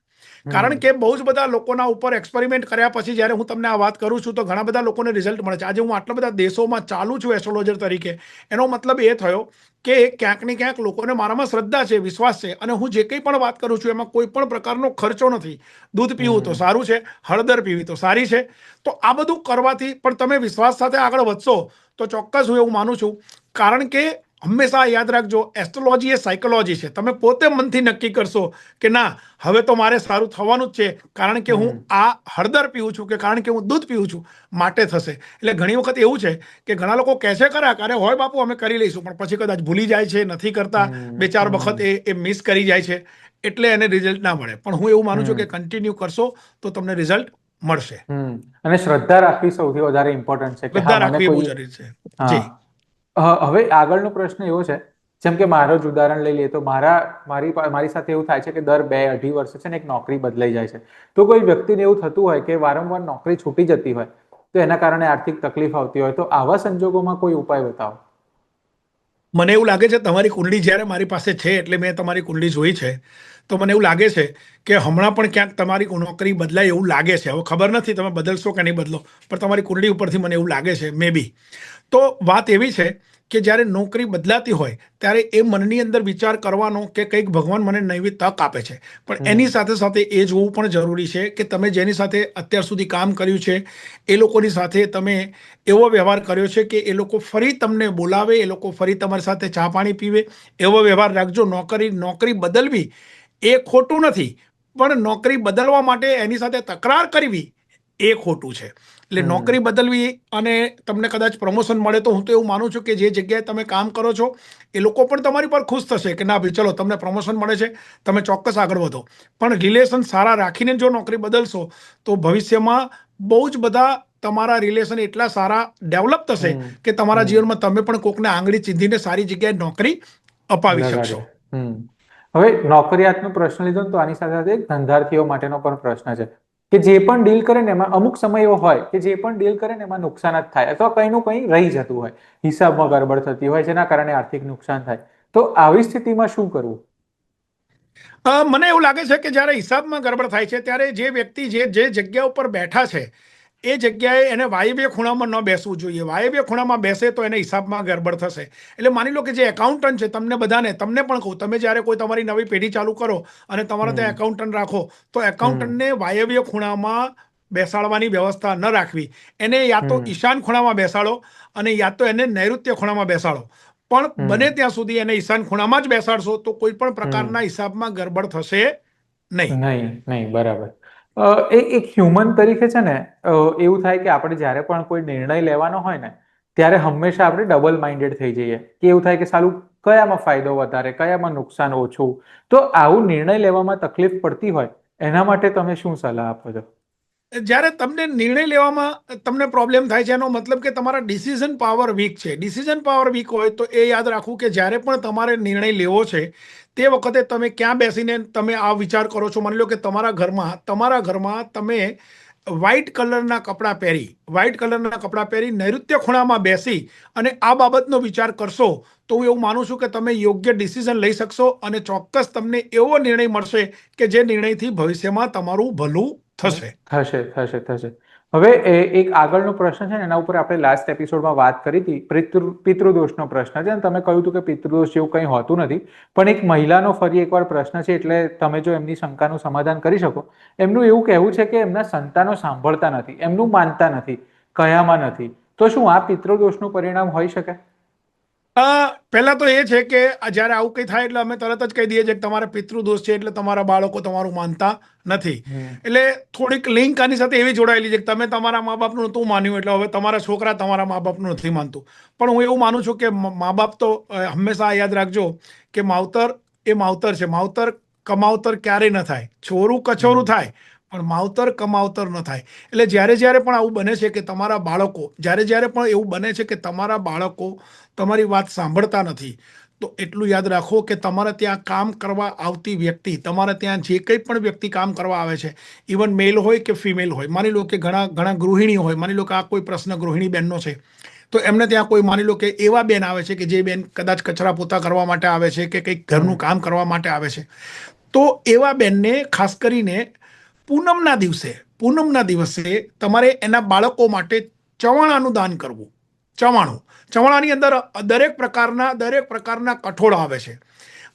કારણ કે બહુ જ બધા લોકોના ઉપર એક્સપેરિમેન્ટ કર્યા પછી જ્યારે હું તમને આ વાત કરું છું તો ઘણા બધા લોકોને રિઝલ્ટ મળે છે. આજે હું આટલા બધા દેશોમાં ચાલુ છું એસ્ટ્રોલોજર તરીકે, એનો મતલબ એ થયો કે ક્યાંક ને ક્યાંક લોકોને મારામાં શ્રદ્ધા છે, વિશ્વાસ છે, અને હું જે કંઈ પણ વાત કરું છું એમાં કોઈ પણ પ્રકારનો ખર્ચો નથી. દૂધ પીવું તો સારું છે, હળદર પીવી તો સારી છે. તો આ બધું કરવાથી પણ તમે વિશ્વાસ સાથે આગળ વધશો તો ચોક્કસ હું એવું માનું છું. કારણ કે હંમેશા યાદ રાખજો, એસ્ટ્રોલોજી એ સાયકોલોજી છે. તમે પોતે મનથી નક્કી કરશો કે ના હવે તો મારે સારું થવાનું જ છે, કારણ કે હું આ હળદર પીવું છું કે કારણ કે હું દૂધ પીવું છું માટે થશે. એટલે ઘણી વખત એવું છે કે ઘણા લોકો કહે છે ખરા કે અરે હોય બાપુ અમે કરી લઈશું, પણ પછી કદાચ ભૂલી જાય છે, નથી કરતા, 2-4 વખત એ મિસ કરી જાય છે, એટલે એને રિઝલ્ટ ના મળે. પણ હું એવું માનું છું કે કન્ટિન્યુ કરશો તો તમને રિઝલ્ટ મળશે. અને શ્રદ્ધા રાખવી સૌથી વધારે ઇમ્પોર્ટન્ટ છે કે હા શ્રદ્ધા મને રાખવી એ બહુ કોઈ. જરૂરી છે. જી. હા. હવે આગળનો પ્રશ્ન એવો છે, જેમ કે મારો જ ઉદાહરણ લઈ લઈએ તો મારી સાથે એવું થાય છે કે દર 2-2.5 વર્ષે છે ને એક નોકરી બદલાઈ જાય છે. તો કોઈ વ્યક્તિને એવું થતું હોય કે વારંવાર નોકરી છૂટી જતી હોય તો એના કારણે આર્થિક તકલીફ આવતી હોય, તો આવા સંજોગોમાં કોઈ ઉપાય બતાવો. મને એવું લાગે છે તમારી કુંડળી જ્યારે મારી પાસે છે, એટલે મેં તમારી કુંડળી જોઈ છે, તો મને એવું લાગે છે કે હમણાં પણ ક્યાંક તમારી નોકરી બદલાય એવું લાગે છે. હવે ખબર નથી તમે બદલશો કે નહીં બદલો, પણ તમારી કુંડળી ઉપરથી મને એવું લાગે છે મે બી. તો વાત એવી છે કે જ્યારે નોકરી બદલાતી હોય ત્યારે એ મનની અંદર વિચાર કરવાનો કે કંઈક ભગવાન મને નવી તક આપે છે, પણ એની સાથે સાથે એ જોવું પણ જરૂરી છે કે તમે જેની સાથે અત્યાર સુધી કામ કર્યું છે એ લોકોની સાથે તમે એવો વ્યવહાર કર્યો છે કે એ લોકો ફરી તમને બોલાવે, એ લોકો ફરી તમારી સાથે ચા પાણી પીવે, એવો વ્યવહાર રાખજો. નોકરી બદલવી એ ખોટું નથી, પણ નોકરી બદલવા માટે એની સાથે તકરાર કરવી એ ખોટું છે. એટલે નોકરી બદલવી અને તમને કદાચ પ્રમોશન મળે તો હું તો એવું માનું છું કે જે જગ્યાએ તમે કામ કરો છો એ લોકો પણ તમારી પર ખુશ થશે કે ના ભાઈ ચલો તમને પ્રમોશન મળે છે, તમે ચોક્કસ આગળ વધો. પણ રિલેશન સારા રાખીને જો નોકરી બદલશો તો ભવિષ્યમાં બહુ જ બધા તમારા રિલેશન એટલા સારા ડેવલપ થશે કે તમારા જીવનમાં તમે પણ કોકને આંગળી ચીંધીને સારી જગ્યાએ નોકરી અપાવી લગાડે. શકશો. હવે નોકરિયાતનો પ્રશ્ન લીધો ને તો આની સાથે સાથે એક ધંધાર્થીઓ માટેનો પણ પ્રશ્ન છે કે જે પણ ડીલ કરે ને એમાં અમુક સમય એવો હોય કે જે પણ ડીલ કરે ને એમાં નુકસાન જ થાય અથવા કંઈનું કંઈ રહી જતું હોય, હિસાબમાં ગડબડ થતી હોય, જેના કારણે આર્થિક નુકસાન થાય. તો આવી સ્થિતિમાં શું કરવું? મને એવું લાગે છે કે જ્યારે હિસાબમાં ગડબડ થાય છે ત્યારે જે વ્યક્તિ જે જગ્યા ઉપર બેઠા છે એ જગ્યાએ એને વાયવ્ય ખૂણામાં ન બેસવું જોઈએ. વાયવ્ય ખૂણામાં બેસે તો એને હિસાબમાં ગડબડ થશે. એટલે માની લો કે જે એકાઉન્ટન્ટ છે, તમને તમને પણ કહું, તમે જ્યારે કોઈ તમારી નવી પેઢી ચાલુ કરો અને તમારા ત્યાં એકાઉન્ટન્ટ રાખો તો એકાઉન્ટન્ટને વાયવ્ય ખૂણામાં બેસાડવાની વ્યવસ્થા ન રાખવી. એને યા તો ઈશાન ખૂણામાં બેસાડો અને યા તો એને નૈઋત્ય ખૂણામાં બેસાડો. પણ બને ત્યાં સુધી એને ઈશાન ખૂણામાં જ બેસાડશો તો કોઈ પણ પ્રકારના હિસાબમાં ગડબડ થશે નહીં. નહીં નહીં, બરાબર. એક હ્યુમન તરીકે છે ને એવું થાય કે આપણે જ્યારે પણ કોઈ નિર્ણય લેવાનો હોય ને ત્યારે હંમેશા આપણે ડબલ માઇન્ડેડ થઈ જઈએ કે એવું થાય કે સાલું કયામાં ફાયદો વધારે, કયામાં નુકસાન ઓછું. તો આવું નિર્ણય લેવામાં તકલીફ પડતી હોય એના માટે તમે શું સલાહ આપો છો? જ્યારે તમને નિર્ણય લેવામાં તમને પ્રોબ્લેમ થાય છે એનો મતલબ કે તમારા ડિસિઝન પાવર વીક છે. ડિસિઝન પાવર વીક હોય તો એ યાદ રાખવું કે જ્યારે પણ તમારે નિર્ણય લેવો છે તે વખતે તમે ક્યાં બેસીને તમે આ વિચાર કરો છો. માની લો કે તમારા ઘરમાં તમે વ્હાઇટ કલરના કપડાં પહેરી નૈઋત્ય ખૂણામાં બેસી અને આ બાબતનો વિચાર કરશો તો હું એવું માનું છું કે તમે યોગ્ય ડિસિઝન લઈ શકશો અને ચોક્કસ તમને એવો નિર્ણય મળશે કે જે નિર્ણયથી ભવિષ્યમાં તમારું ભલું થશે. થશે થશે થશે. હવે એક આગળનો પ્રશ્ન છે ને એના ઉપર આપણે લાસ્ટ એપિસોડમાં વાત કરી હતી. પિતૃદોષનો પ્રશ્ન છે અને તમે કહ્યું હતું કે પિતૃદોષ જેવું કંઈ હોતું નથી. પણ એક મહિલાનો ફરી એકવાર પ્રશ્ન છે, એટલે તમે જો એમની શંકાનું સમાધાન કરી શકો. એમનું એવું કહેવું છે કે એમના સંતાનો સાંભળતા નથી, એમનું માનતા નથી, કયામાં નથી. તો શું આ પિતૃદોષનું પરિણામ હોઈ શકે? પહેલા તો એ છે કે જ્યારે આવું કંઈ થાય એટલે અમે તરત જ કહી દઈએ છીએ કે તમારા પિતૃદોષ છે, એટલે તમારા બાળકો તમારું માનતા નથી. એટલે થોડીક લિંક આની સાથે એવી જોડાયેલી છે કે તમે તમારા મા બાપનું નહોતું માન્યું, એટલે હવે તમારા છોકરા તમારા મા બાપનું નથી માનતું. પણ હું એવું માનું છું કે મા બાપ તો હંમેશા યાદ રાખજો કે માવતર એ માવતર છે. માવતર કમાવતર ક્યારેય ન થાય. છોરું કછોરું થાય પણ માવતર કમાવતર ન થાય. એટલે જ્યારે પણ આવું બને છે કે તમારા બાળકો જ્યારે પણ એવું બને છે કે તમારા બાળકો તમારી વાત સાંભળતા નથી, તો એટલું યાદ રાખો કે તમારે ત્યાં કામ કરવા આવતી વ્યક્તિ, તમારે ત્યાં જે કંઈ પણ વ્યક્તિ કામ કરવા આવે છે, ઇવન મેલ હોય કે ફિમેલ હોય, માની લો કે ઘણા ગૃહિણીઓ હોય, માની લો કે આ કોઈ પ્રશ્ન ગૃહિણી બહેનનો છે, તો એમને ત્યાં કોઈ માની લો કે એવા બેન આવે છે કે જે બેન કદાચ કચરા પોતા કરવા માટે આવે છે કે કંઈક ઘરનું કામ કરવા માટે આવે છે, તો એવા બેનને ખાસ કરીને પૂનમના દિવસે તમારે એના બાળકો માટે ચવાણાનું દાન કરવું. ચવાણાની અંદર દરેક પ્રકારના કઠોળ આવે છે,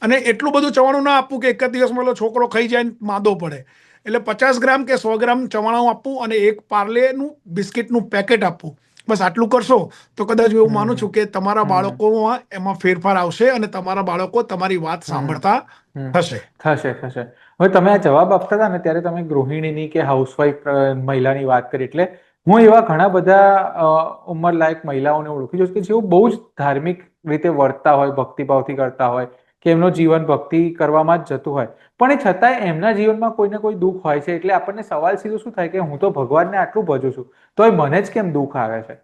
અને એટલું બધું ચવાણું ના આપવું કે એક જ દિવસમાં છોકરો ખાઈ જાય માંદો પડે. એટલે 50 ગ્રામ કે 100 ગ્રામ ચવાણું આપવું અને એક પાર્લેનું બિસ્કિટનું પેકેટ આપવું. બસ આટલું કરશો તો કદાચ હું એવું માનું છું કે તમારા બાળકોમાં એમાં ફેરફાર આવશે અને તમારા બાળકો તમારી વાત સાંભળતા થશે. હવે તમે આ જવાબ આપતા હતા ને ત્યારે તમે ગૃહિણીની કે હાઉસવાઈફ મહિલાની વાત કરી, એટલે હું એવા ઘણા બધા ઉંમરલાયક મહિલાઓને ઓળખી છું કે જેઓ બહુ જ ધાર્મિક રીતે વર્તતા હોય, ભક્તિભાવથી કરતા હોય, કે એમનું જીવન ભક્તિ કરવામાં જ જતું હોય, પણ એ છતાંય એમના જીવનમાં કોઈને કોઈ દુઃખ હોય છે. એટલે આપણને સવાલ સીધો શું થાય કે હું તો ભગવાનને આટલું ભજું છું, તોય મને જ કેમ દુઃખ આવે છે?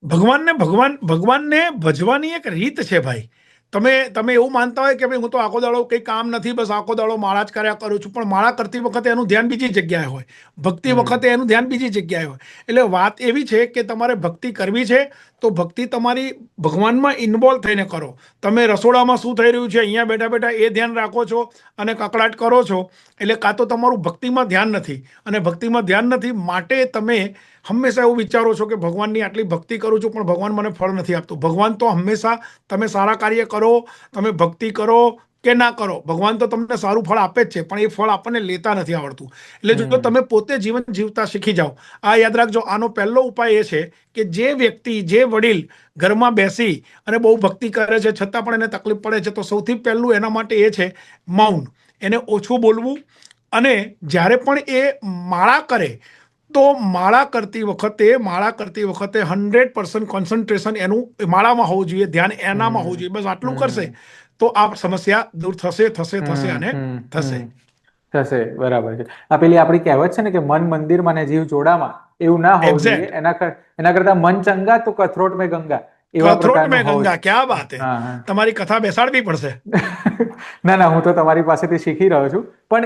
ભગવાનને ભજવાની એક રીત છે ભાઈ. તમે એવું માનતા હોય કે ભાઈ હું તો આખો દાડો કંઈ કામ નથી, બસ આખો દાડો માળા જ કર્યા કરું છું, પણ માળા કરતી વખતે એનું ધ્યાન બીજી જગ્યાએ હોય, ભક્તિ વખતે એનું ધ્યાન બીજી જગ્યાએ હોય. એટલે વાત એવી છે કે તમારે ભક્તિ કરવી છે તો ભક્તિ તમારી ભગવાનમાં ઇન્વોલ્વ થઈને કરો. તમે રસોડામાં શું થઈ રહ્યું છે અહીંયા બેઠા બેઠા એ ધ્યાન રાખો છો અને કકડાટ કરો છો, એટલે કાં તો તમારું ભક્તિમાં ધ્યાન નથી, અને ભક્તિમાં ધ્યાન નથી માટે તમે હંમેશા એવું વિચારો છો કે ભગવાનની આટલી ભક્તિ કરું છું પણ ભગવાન મને ફળ નથી આપતું. ભગવાન તો હંમેશા તમે સારા કાર્ય કરો, તમે ભક્તિ કરો કે ના કરો, ભગવાન તો તમને સારું ફળ આપે જ છે, પણ એ ફળ આપણને લેતા નથી આવડતું. એટલે જો તમે પોતે જીવન જીવતા શીખી જાઓ, આ યાદ રાખજો. આનો પહેલો ઉપાય એ છે કે જે વ્યક્તિ, જે વડીલ ઘરમાં બેસી અને બહુ ભક્તિ કરે છે છતાં પણ એને તકલીફ પડે છે, તો સૌથી પહેલું એના માટે એ છે મૌન. એને ઓછું બોલવું, અને જ્યારે પણ એ માળા કરે તો માળા કરતી વખતે 100% કોન્સન્ટ્રેશન એનું માળામાં હોવું જોઈએ, ધ્યાન એનામાં હોવું જોઈએ. બસ આટલું કરશે તો આ સમસ્યા દૂર થશે અને થશે. બરાબર છે. આ પેલી આપણી કહેવત છે ને કે મન મંદિર મને જીવ જોડામાં, એવું ના હોવું જોઈએ. એના કરતા મન ચંગા તો કથરોટ મેં ગંગા, એવા પ્રકારનું હોવું જોઈએ. ક્યાં વાત હે, તમારી કથા બેસાડવી પડશે. ના, હું તો તમારી પાસેથી શીખી રહ્યો છું. પણ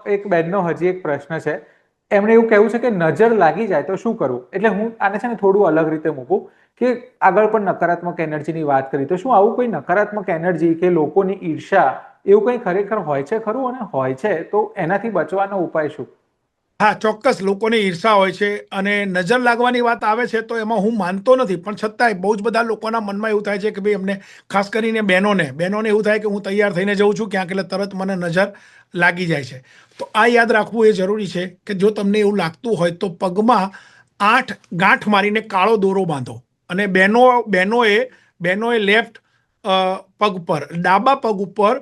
એક બેનનો હજી એક પ્રશ્ન છે. એમણે એવું કહેવું છે કે નજર લાગી જાય તો શું કરવું? એટલે હું આને છે ને થોડું અલગ રીતે મૂકું કે આગળ પણ નકારાત્મક એનર્જીની વાત કરી, તો શું આવું કોઈ નકારાત્મક એનર્જી કે લોકોની ઈર્ષા એવું કંઈ ખરેખર હોય છે ખરું? અને હોય છે તો એનાથી બચવાનો ઉપાય શું? હા, ચોક્કસ લોકોની ઈર્ષા હોય છે, અને નજર લાગવાની વાત આવે છે તો એમાં હું માનતો નથી, પણ છતાંય બહુ જ બધા લોકોના મનમાં એવું થાય છે કે ભાઈ અમને, ખાસ કરીને બહેનોને એવું થાય કે હું તૈયાર થઈને જઉં છું ક્યાંક એટલે તરત મને નજર લાગી જાય છે. તો આ યાદ રાખવું એ જરૂરી છે કે જો તમને એવું લાગતું હોય તો પગમાં 8 ગાંઠ મારીને કાળો દોરો બાંધો, અને બહેનોએ લેફ્ટ પગ પર, ડાબા પગ ઉપર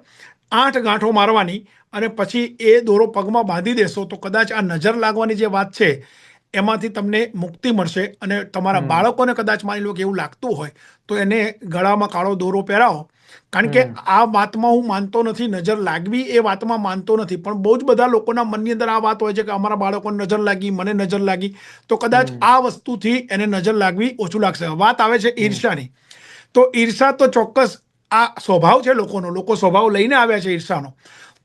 8 ગાંઠો મારવાની, અને પછી એ દોરો પગમાં બાંધી દેશો તો કદાચ આ નજર લાગવાની જે વાત છે એમાંથી તમને મુક્તિ મળશે. અને તમારા બાળકોને કદાચ માની લો કે એવું લાગતું હોય તો એને ગળામાં કાળો દોરો પહેરાવો. કારણ કે આ વાતમાં હું માનતો નથી, નજર લાગવી એ વાતમાં માનતો નથી, પણ બહુ જ બધા લોકોના મનની અંદર આ વાત હોય છે કે અમારા બાળકોને નજર લાગી, મને નજર લાગી, તો કદાચ આ વસ્તુથી એને નજર લાગવી ઓછું લાગશે. વાત આવે છે ઈર્ષાની, તો ઈર્ષા તો ચોક્કસ આ સ્વભાવ છે લોકોનો, લોકો સ્વભાવ લઈને આવ્યા છે ઈર્ષાનો.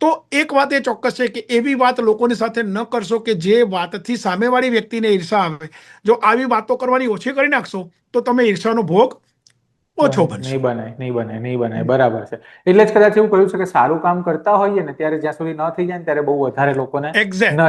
તો એક વાત એ ચોક્કસ છે કે એવી વાત લોકોની સાથે ન કરશો કે જે વાતથી સામેવાળી વ્યક્તિને ઈર્ષા આવે. જો આવી વાતો કરવાની ઓછી કરી નાખશો તો તમે ઈર્ષાનો ભોગ ઓછો બનશો. નહીં બનાય. બરાબર છે. એટલે જ કદાચ એવું કહ્યું છે કે સારું કામ કરતા હોઈએ ને ત્યારે જ્યાં સુધી ન થઈ જાય ને ત્યારે બહુ વધારે લોકોને ન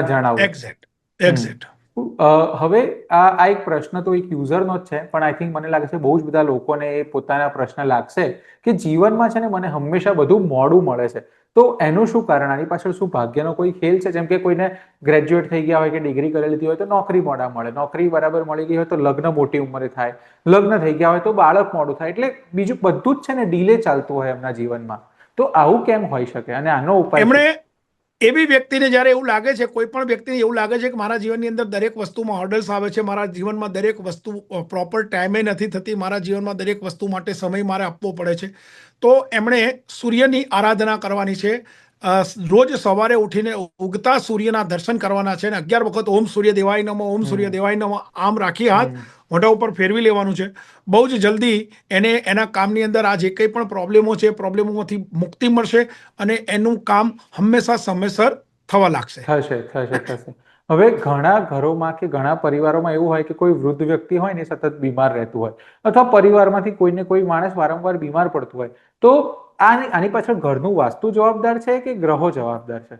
જણાવવું. એક્ઝેક્ટ. હવે આ એક પ્રશ્ન તો એક યુઝરનો જ છે, પણ આઈ થિંક મને લાગે છે બહુ જ બધા લોકોને એ પોતાના પ્રશ્ન લાગશે કે જીવનમાં છે ને મને હંમેશા બધું મોડું મળે છે. તો એનું શું કારણ? આની પાછળ શું ભાગ્યનો કોઈ ખેલ છે? જેમ કે કોઈને ગ્રેજ્યુએટ થઈ ગયા હોય કે ડિગ્રી કરી લીધી હોય તો નોકરી મોડા મળે, નોકરી બરાબર મળી ગઈ હોય તો લગ્ન મોટી ઉંમરે થાય, લગ્ન થઈ ગયા હોય તો બાળક મોડું થાય, એટલે બીજું બધું જ છે ને ડીલે ચાલતું હોય એમના જીવનમાં. તો આવું કેમ હોઈ શકે અને આનો ઉપાય શું? એમણે એવી વ્યક્તિને જ્યારે એવું લાગે છે, કોઈ પણ વ્યક્તિને એવું લાગે છે કે મારા જીવનની અંદર દરેક વસ્તુમાં હોર્ડલ્સ આવે છે, મારા જીવનમાં દરેક વસ્તુ પ્રોપર ટાઈમે નથી થતી, મારા જીવનમાં દરેક વસ્તુ માટે સમય મારે આપવો પડે છે, તો એમણે સૂર્યની આરાધના કરવાની છે. રોજ સવારે ઉઠીને ઉગતા સૂર્યના દર્શન કરવાના છે અને 11 વખત ઓમ સૂર્ય દેવાય નમઃ, ઓમ સૂર્ય દેવાય નમઃ આમ રાખી હાથ મોઢા ઉપર ફેરવી લેવાનું છે. બહુ જ જલ્દી એને એના કામની અંદર આ જે કંઈ પણ પ્રોબ્લેમો છે, પ્રોબ્લેમોમાંથી મુક્તિ મળશે અને એનું કામ હંમેશા સમયસર થવા લાગશે. થશે. હવે ઘણા ઘરોમાં કે ઘણા પરિવારોમાં એવું હોય કે કોઈ વૃદ્ધ વ્યક્તિ હોય ને સતત બીમાર રહેતું હોય, અથવા પરિવારમાંથી કોઈને કોઈ માણસ વારંવાર બીમાર પડતું હોય, તો આની પાછળ ઘરનું વાસ્તુ જવાબદાર છે કે ગ્રહો જવાબદાર છે?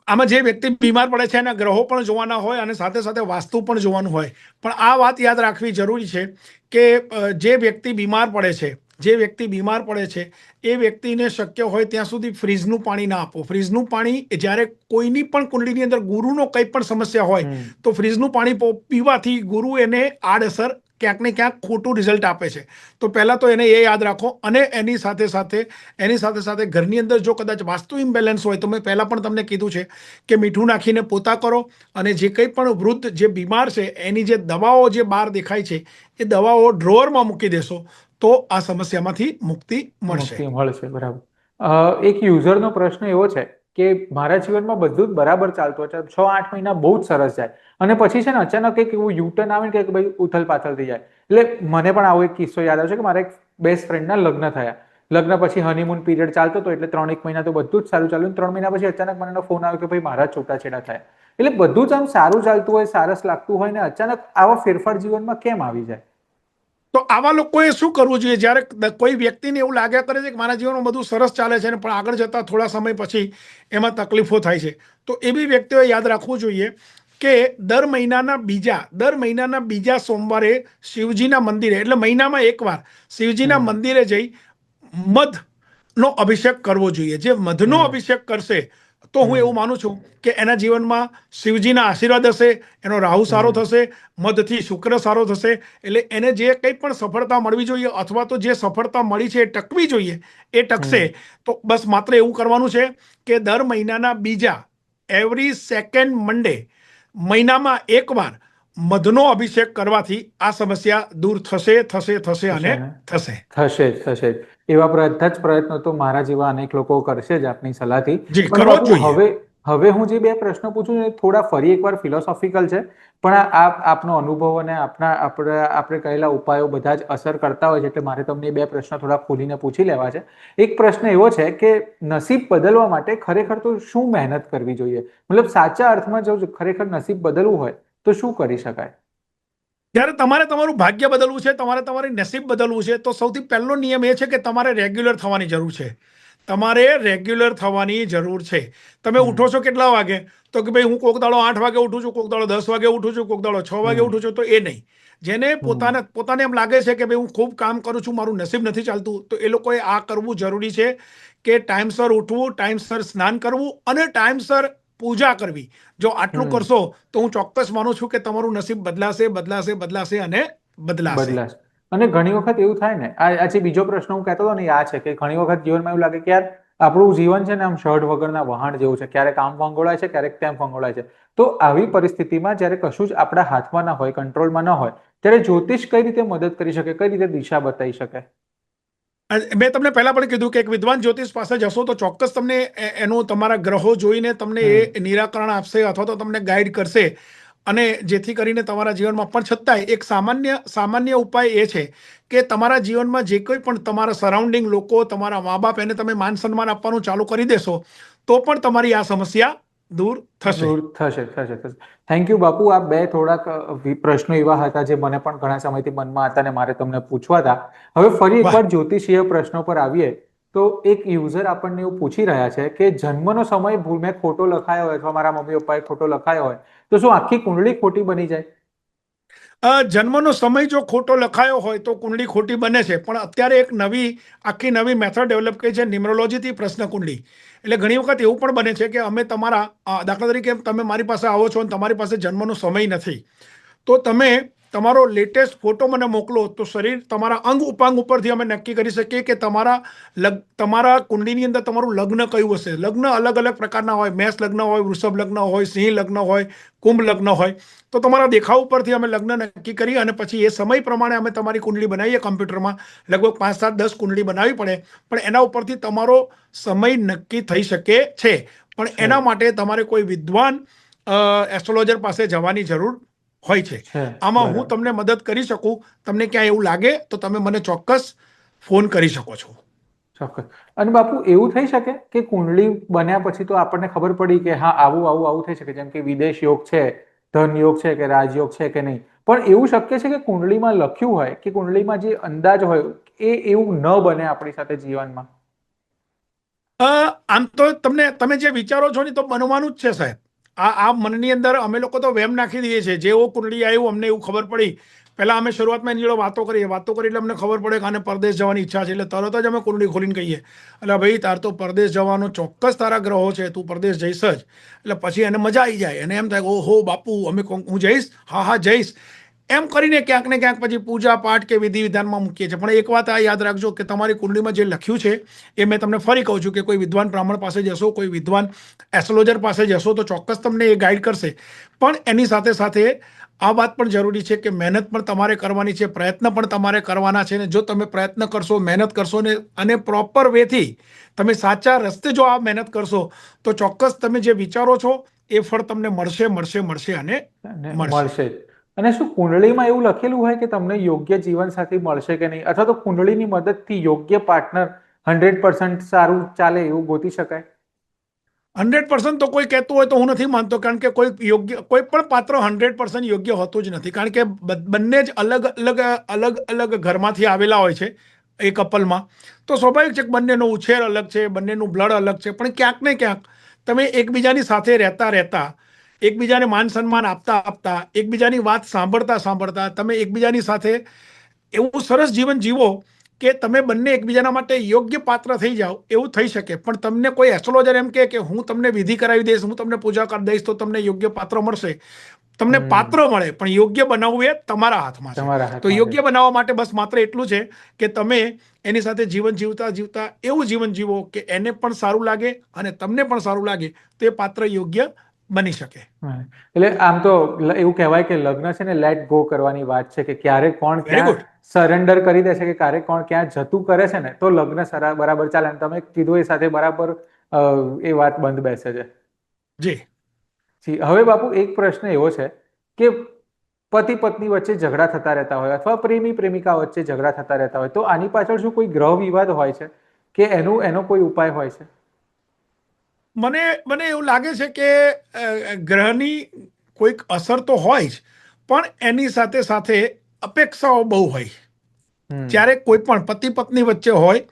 આમાં જે વ્યક્તિ બીમાર પડે છે એના ગ્રહો પણ જોવાના હોય અને સાથે સાથે વાસ્તુ પણ જોવાનું હોય. પણ આ વાત યાદ રાખવી જરૂરી છે કે જે વ્યક્તિ બીમાર પડે છે એ વ્યક્તિને શક્ય હોય ત્યાં સુધી ફ્રીજનું પાણી ના આપો. ફ્રીજનું પાણી જ્યારે કોઈની પણ કુંડળીની અંદર ગુરુનો કંઈ પણ સમસ્યા હોય તો ફ્રીજનું પાણી પીવાથી ગુરુ એને આડઅસર ક્યાંક ને ક્યાંક ખોટું રિઝલ્ટ આપે છે. તો પહેલાં તો એને એ યાદ રાખો અને એની સાથે ઘરની અંદર જો કદાચ વાસ્તુ ઇમ્બેલેન્સ હોય તો મેં પહેલાં પણ તમને કીધું છે કે મીઠું નાખીને પોતા કરો અને જે કંઈ પણ વૃદ્ધ જે બીમાર છે એની જે દવાઓ જે બહાર દેખાય છે એ દવાઓ ડ્રોઅરમાં મૂકી દેશો તો આ સમસ્યામાંથી મુક્તિ મળશે. બરાબર. એક યુઝરનો પ્રશ્ન એવો છે કે મારા જીવનમાં બધું જ બરાબર ચાલતું હોય છે, 6-8 મહિના બહુ જ સરસ જાય અને પછી છે ને અચાનક એક એવું યુટર્ન આવે કે ભાઈ ઉથલ પાથલ થઈ જાય. એટલે મને પણ આવો એક કિસ્સો યાદ આવે છે કે મારા એક બેસ્ટ ફ્રેન્ડના લગ્ન થયા. લગ્ન પછી હનીમૂન પીરિયડ ચાલતો હતો, એટલે 3-1 મહિના તો બધું જ સારું ચાલ્યું. 3 મહિના પછી અચાનક મને ફોન આવ્યો કે ભાઈ મારા છૂટાછેડા થયા. એટલે બધું જ આમ સારું ચાલતું હોય, સરસ લાગતું હોય ને અચાનક આવા ફેરફાર જીવનમાં કેમ આવી જાય? તો આવા લોકોએ શું કરવું જોઈએ? જ્યારે કોઈ વ્યક્તિને એવું લાગ્યા કરે છે કે મારા જીવનમાં બધું સરસ ચાલે છે પણ આગળ જતા થોડા સમય પછી એમાં તકલીફો થાય છે, તો એવી વ્યક્તિઓએ યાદ રાખવું જોઈએ કે દર મહિનાના બીજા સોમવારે શિવજીના મંદિરે, એટલે મહિનામાં એકવાર શિવજીના મંદિરે જઈ મધનો અભિષેક કરવો જોઈએ. જે મધનો અભિષેક કરશે તો હું એવું માનું છું કે એના જીવનમાં શિવજીના આશીર્વાદ હશે, એનો રાહુ સારો થશે, મધથી શુક્ર સારો થશે. એટલે એને જે કંઈ પણ સફળતા મળવી જોઈએ અથવા તો જે સફળતા મળી છે એ ટકવી જોઈએ, એ ટકશે. તો બસ માત્ર એવું કરવાનું છે કે દર મહિનાના બીજા એવરી સેકન્ડ મંડે મહિનામાં એકવાર મધનો અભિષેક કરવાથી આ સમસ્યા દૂર થશે. એવા બધા જ પ્રયત્નો તો મારા જેવા અનેક લોકો કરશે જ આપની સલાહથી. જી, પણ કરવો જ બાપુ જોઈએ. હવે હું જે બે પ્રશ્નો પૂછું એ થોડા ફરી એકવાર ફિલોસોફિકલ છે, પણ આપનો અનુભવ અને આપણે કહેલા ઉપાયો બધા જ અસર કરતા હોય છે, એટલે મારે તમને બે પ્રશ્નો થોડા ખોલીને પૂછી લેવા છે. એક પ્રશ્ન એવો છે કે નસીબ બદલવા માટે ખરેખર તો શું મહેનત કરવી જોઈએ? મતલબ સાચા અર્થમાં જો ખરેખર નસીબ બદલવું હોય તો શું કરી શકાય? જ્યારે તમારે તમારું ભાગ્ય બદલવું છે, તમારી નસીબ બદલવું છે, તો સૌથી પહેલો નિયમ એ છે કે તમારે રેગ્યુલર થવાની જરૂર છે. તમે ઉઠો છો કેટલા વાગે? તો કે ભાઈ હું કોક દાડો 8 વાગે ઉઠું છું, કોક દાડો 10 વાગે ઉઠું છું, કોક દાડો 6 વાગે ઉઠું છું. તો એ નહીં. જેને પોતાને એમ લાગે છે કે ભાઈ હું ખૂબ કામ કરું છું, મારું નસીબ નથી ચાલતું, તો એ લોકોએ આ કરવું જરૂરી છે કે ટાઈમસર ઉઠવું, ટાઈમસર સ્નાન કરવું અને ટાઈમસર પૂજા કરવી. જો આટલું કરશો તો હું ચોક્કસ માનું છું કે તમારું નસીબ બદલાશે અને બદલાશે. અને ઘણી વખત એવું થાય ને, આજે બીજો પ્રશ્ન હું કહેતો હતો ને આ છે કે ઘણી વખત જીવનમાં એવું લાગે કે યાર આપણું જીવન છે ને આમ શર્ટ વગરના વહાણ જેવું છે, ક્યારેક આમ ફંગોળાય છે, ક્યારેક તેમ ફંગોળાય છે. તો આવી પરિસ્થિતિમાં જ્યારે કશું જ આપણા હાથમાં ના હોય, કંટ્રોલમાં ન હોય, ત્યારે જ્યોતિષ કઈ રીતે મદદ કરી શકે, કઈ રીતે દિશા બતાવી શકે? મેં તમને પહેલા પણ કીધું કે એક વિદ્વાન જ્યોતિષ પાસે જશો તો ચોક્કસ તમને એનું તમારા ગ્રહો જોઈને તમને એ નિરાકરણ આપશે અથવા તો તમને ગાઈડ કરશે. અને જેથી કરીને તમારા જીવનમાં પણ છતાંય એક સામાન્ય ઉપાય એ છે કે તમારા જીવનમાં જે કોઈ પણ તમારા સરાઉન્ડિંગ લોકો, તમારા મા બાપ, એને તમે માન સન્માન આપવાનું ચાલુ કરી દેશો તો પણ તમારી આ સમસ્યા દૂર થશે. થેન્ક યુ બાપુ. આ બે થોડાક પ્રશ્નો એવા હતા જે મને પણ ઘણા સમયથી મનમાં હતા અને મારે તમને પૂછવા હતા. હવે ફરી એકવાર જ્યોતિષીય પ્રશ્નો પર આવીએ તો એક યુઝર આપણને એવું પૂછી રહ્યા છે કે જન્મનો સમય ભૂલ મેં ખોટો લખાયો હોય અથવા મારા મમ્મી પપ્પાએ ખોટો લખાયો હોય તો શું આખી કુંડળી ખોટી બની જાય? જન્મનો સમય જો ખોટો લખાયો હોય તો કુંડળી ખોટી બને છે, પણ અત્યારે એક આખી નવી મેથડ ડેવલપ કરી છે ન્યુમરોલોજીથી પ્રશ્ન કુંડળી. એટલે ઘણી વખત એવું પણ બને છે કે અમે તમારા દાખલા તરીકે તમે મારી પાસે આવો છો અને તમારી પાસે જન્મનો સમય નથી, તો તમે તમારો લેટેસ્ટ ફોટો મને મોકલો તો શરીર તમારા અંગ ઉપાંગ ઉપરથી અમે નક્કી કરી શકીએ કે તમારા કુંડળીની અંદર તમારું લગ્ન કયું હશે. લગ્ન અલગ અલગ પ્રકારના હોય, મેષ લગ્ન હોય, વૃષભ લગ્ન હોય, સિંહ લગ્ન હોય, કુંભ લગ્ન હોય. તો તમારા દેખાવ ઉપરથી અમે લગ્ન નક્કી કરી અને પછી એ સમય પ્રમાણે અમે તમારી કુંડળી બનાવીએ કમ્પ્યુટરમાં. લગભગ 5, 7, 10 કુંડળી બનાવવી પડે, પણ એના ઉપરથી તમારો સમય નક્કી થઈ શકે છે. પણ એના માટે તમારે કોઈ વિદ્વાન એસ્ટ્રોલોજર પાસે જવાની જરૂર હોય છે. આમાં હું તમને મદદ કરી શકું. તમને ક્યાંય એવું લાગે તો તમે મને ચોક્કસ ફોન કરી શકો છો. ચોક્કસ. અને બાપુ એવું થઈ શકે કે કુંડળી બન્યા પછી તો આપણને ખબર પડી કે હા આવું આવું આવું થઈ શકે, જેમ કે વિદેશ યોગ છે, ધન યોગ છે કે રાજયોગ છે કે નહીં, પણ એવું શક્ય છે કે કુંડળીમાં લખ્યું હોય કે કુંડળીમાં જે અંદાજ હોય એ એવું ન બને આપણી સાથે જીવનમાં? આમ તો તમે જે વિચારો છો ને તો બનવાનું જ છે સાહેબ. આ મનની અંદર અમે લોકો તો વેમ નાખી દઈએ છીએ. જેવો કુંડળી આવ્યું અમને એવું ખબર પડી, પહેલા અમે શરૂઆતમાં એની જોડે વાતો કરી એટલે અમને ખબર પડે કે આને પરદેશ જવાની ઈચ્છા છે, એટલે તરત જ અમે કુંડળી ખોલીને કહીએ એટલે ભાઈ તાર તો પરદેશ જવાનો ચોક્કસ તારા ગ્રહો છે, તું પરદેશ જઈશ જ. એટલે પછી એને મજા આવી જાય અને એમ થાય કે ઓહો બાપુ હું જઈશ, હા હા જઈશ, એમ કરીને ક્યાંક ને ક્યાંક પછી પૂજા પાઠ કે વિધિ વિધાનમાં મૂકીએ છીએ. પણ એક વાત આ યાદ રાખજો કે તમારી કુંડળીમાં જે લખ્યું છે એ મેં તમને ફરી કહું છું કે કોઈ વિદ્વાન બ્રાહ્મણ પાસે જશો, કોઈ વિદ્વાન એસ્ટ્રોલોજર પાસે જશો તો ચોક્કસ તમને એ ગાઈડ કરશે. પણ એની સાથે સાથે આ વાત પણ જરૂરી છે કે મહેનત પણ તમારે કરવાની છે, પ્રયત્ન પણ તમારે કરવાના છે. ને જો તમે પ્રયત્ન કરશો, મહેનત કરશો ને અને પ્રોપર વેથી તમે સાચા રસ્તે જો આ મહેનત કરશો તો ચોક્કસ તમે જે વિચારો છો એ ફળ તમને મળશે અને મળશે. મળશે જ. અને શું કુંડળીમાં એવું લખેલું હોય કે તમને યોગ્ય જીવનસાથી મળશે કે નહીં, અથવા તો કુંડળીની મદદથી યોગ્ય પાર્ટનર 100% સારું ચાલે એવું ગોતી શકાય? 100% તો કોઈ કહેતું હોય તો હું નથી માનતો, કારણ કે કોઈ પણ પાત્ર 100% યોગ્ય હોતું જ નથી. કારણ કે બંને જ અલગ ઘરમાંથી આવેલા હોય છે એ કપલમાં. તો સ્વાભાવિક છે કે બંનેનો ઉછેર અલગ છે, બંનેનું બ્લડ અલગ છે, પણ ક્યાંક ને ક્યાંક તમે એકબીજાની સાથે રહેતા એકબીજાને માન સન્માન આપતા એકબીજાની વાત સાંભળતા તમે એકબીજાની સાથે એવું સરસ જીવન જીવો કે તમે બંને એકબીજાના માટે યોગ્ય પાત્ર થઈ જાઓ. એવું થઈ શકે. પણ તમને કોઈ એસ્ટ્રોલોજર એમ કે હું તમને વિધિ કરાવી દઈશ, હું તમને પૂજા કરી દઈશ તો તમને યોગ્ય પાત્ર મળશે. તમને પાત્ર મળે પણ યોગ્ય બનાવવું એ તમારા હાથમાં છે. તમારા તો હાથમાં છે. યોગ્ય બનાવવા માટે બસ માત્ર એટલું છે કે તમે એની સાથે જીવન જીવતા એવું જીવન જીવો કે એને પણ સારું લાગે અને તમને પણ સારું લાગે, તો એ પાત્ર યોગ્ય બની શકે. એટલે આમ તો એવું કહેવાય કે લગ્ન છે ને લેટ ગો કરવાની વાત છે, કે ક્યારે કોણ વેરી ક્યાં ગુડ. સરેન્ડર કરી દેશે કે ક્યારે કોણ ક્યાં જતું કરે છે ને તો લગ્ન બરાબર ચાલે. અને તમે કીધું એ સાથે બરાબર એ વાત બંધ બેસે છે. જી. હવે બાપુ એક પ્રશ્ન એવો છે કે પતિ પત્ની વચ્ચે ઝઘડા થતા રહેતા હોય અથવા પ્રેમી પ્રેમિકા વચ્ચે ઝઘડા થતા રહેતા હોય, તો આની પાછળ શું કોઈ ગ્રહ વિવાદ હોય છે કે એનો કોઈ ઉપાય હોય છે? મને એવું લાગે છે કે ગ્રહની કોઈક અસર તો હોય જ, પણ એની સાથે સાથે અપેક્ષાઓ બહુ હોય. જ્યારે કોઈ પણ પતિ પત્ની વચ્ચે હોય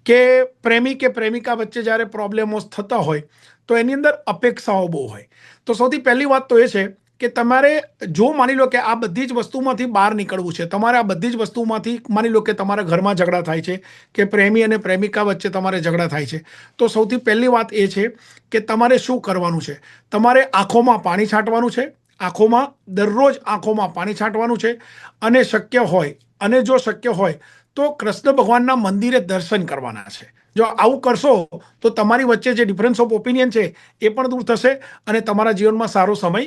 કે પ્રેમિકા વચ્ચે જ્યારે પ્રોબ્લેમો થતા હોય તો એની અંદર અપેક્ષાઓ બહુ હોય. તો સૌથી પહેલી વાત તો એ છે કે તમારે જો માની લો કે આ બધી જ વસ્તુમાંથી બહાર નીકળવું છે, તમારે આ બધી જ વસ્તુમાંથી માની લો કે તમારા ઘરમાં ઝઘડા થાય છે કે પ્રેમી અને પ્રેમિકા વચ્ચે તમારે ઝઘડા થાય છે, તો સૌથી પહેલી વાત એ છે કે તમારે શું કરવાનું છે. તમારે આંખોમાં પાણી છાંટવાનું છે. દરરોજ આંખોમાં પાણી છાંટવાનું છે. અને જો શક્ય હોય તો કૃષ્ણ ભગવાનના મંદિરે દર્શન કરવાના છે. જો આવું કરશો તો તમારી વચ્ચે જે ડિફરન્સ ઓફ ઓપિનિયન છે એ પણ દૂર થશે અને તમારા જીવનમાં સારો સમય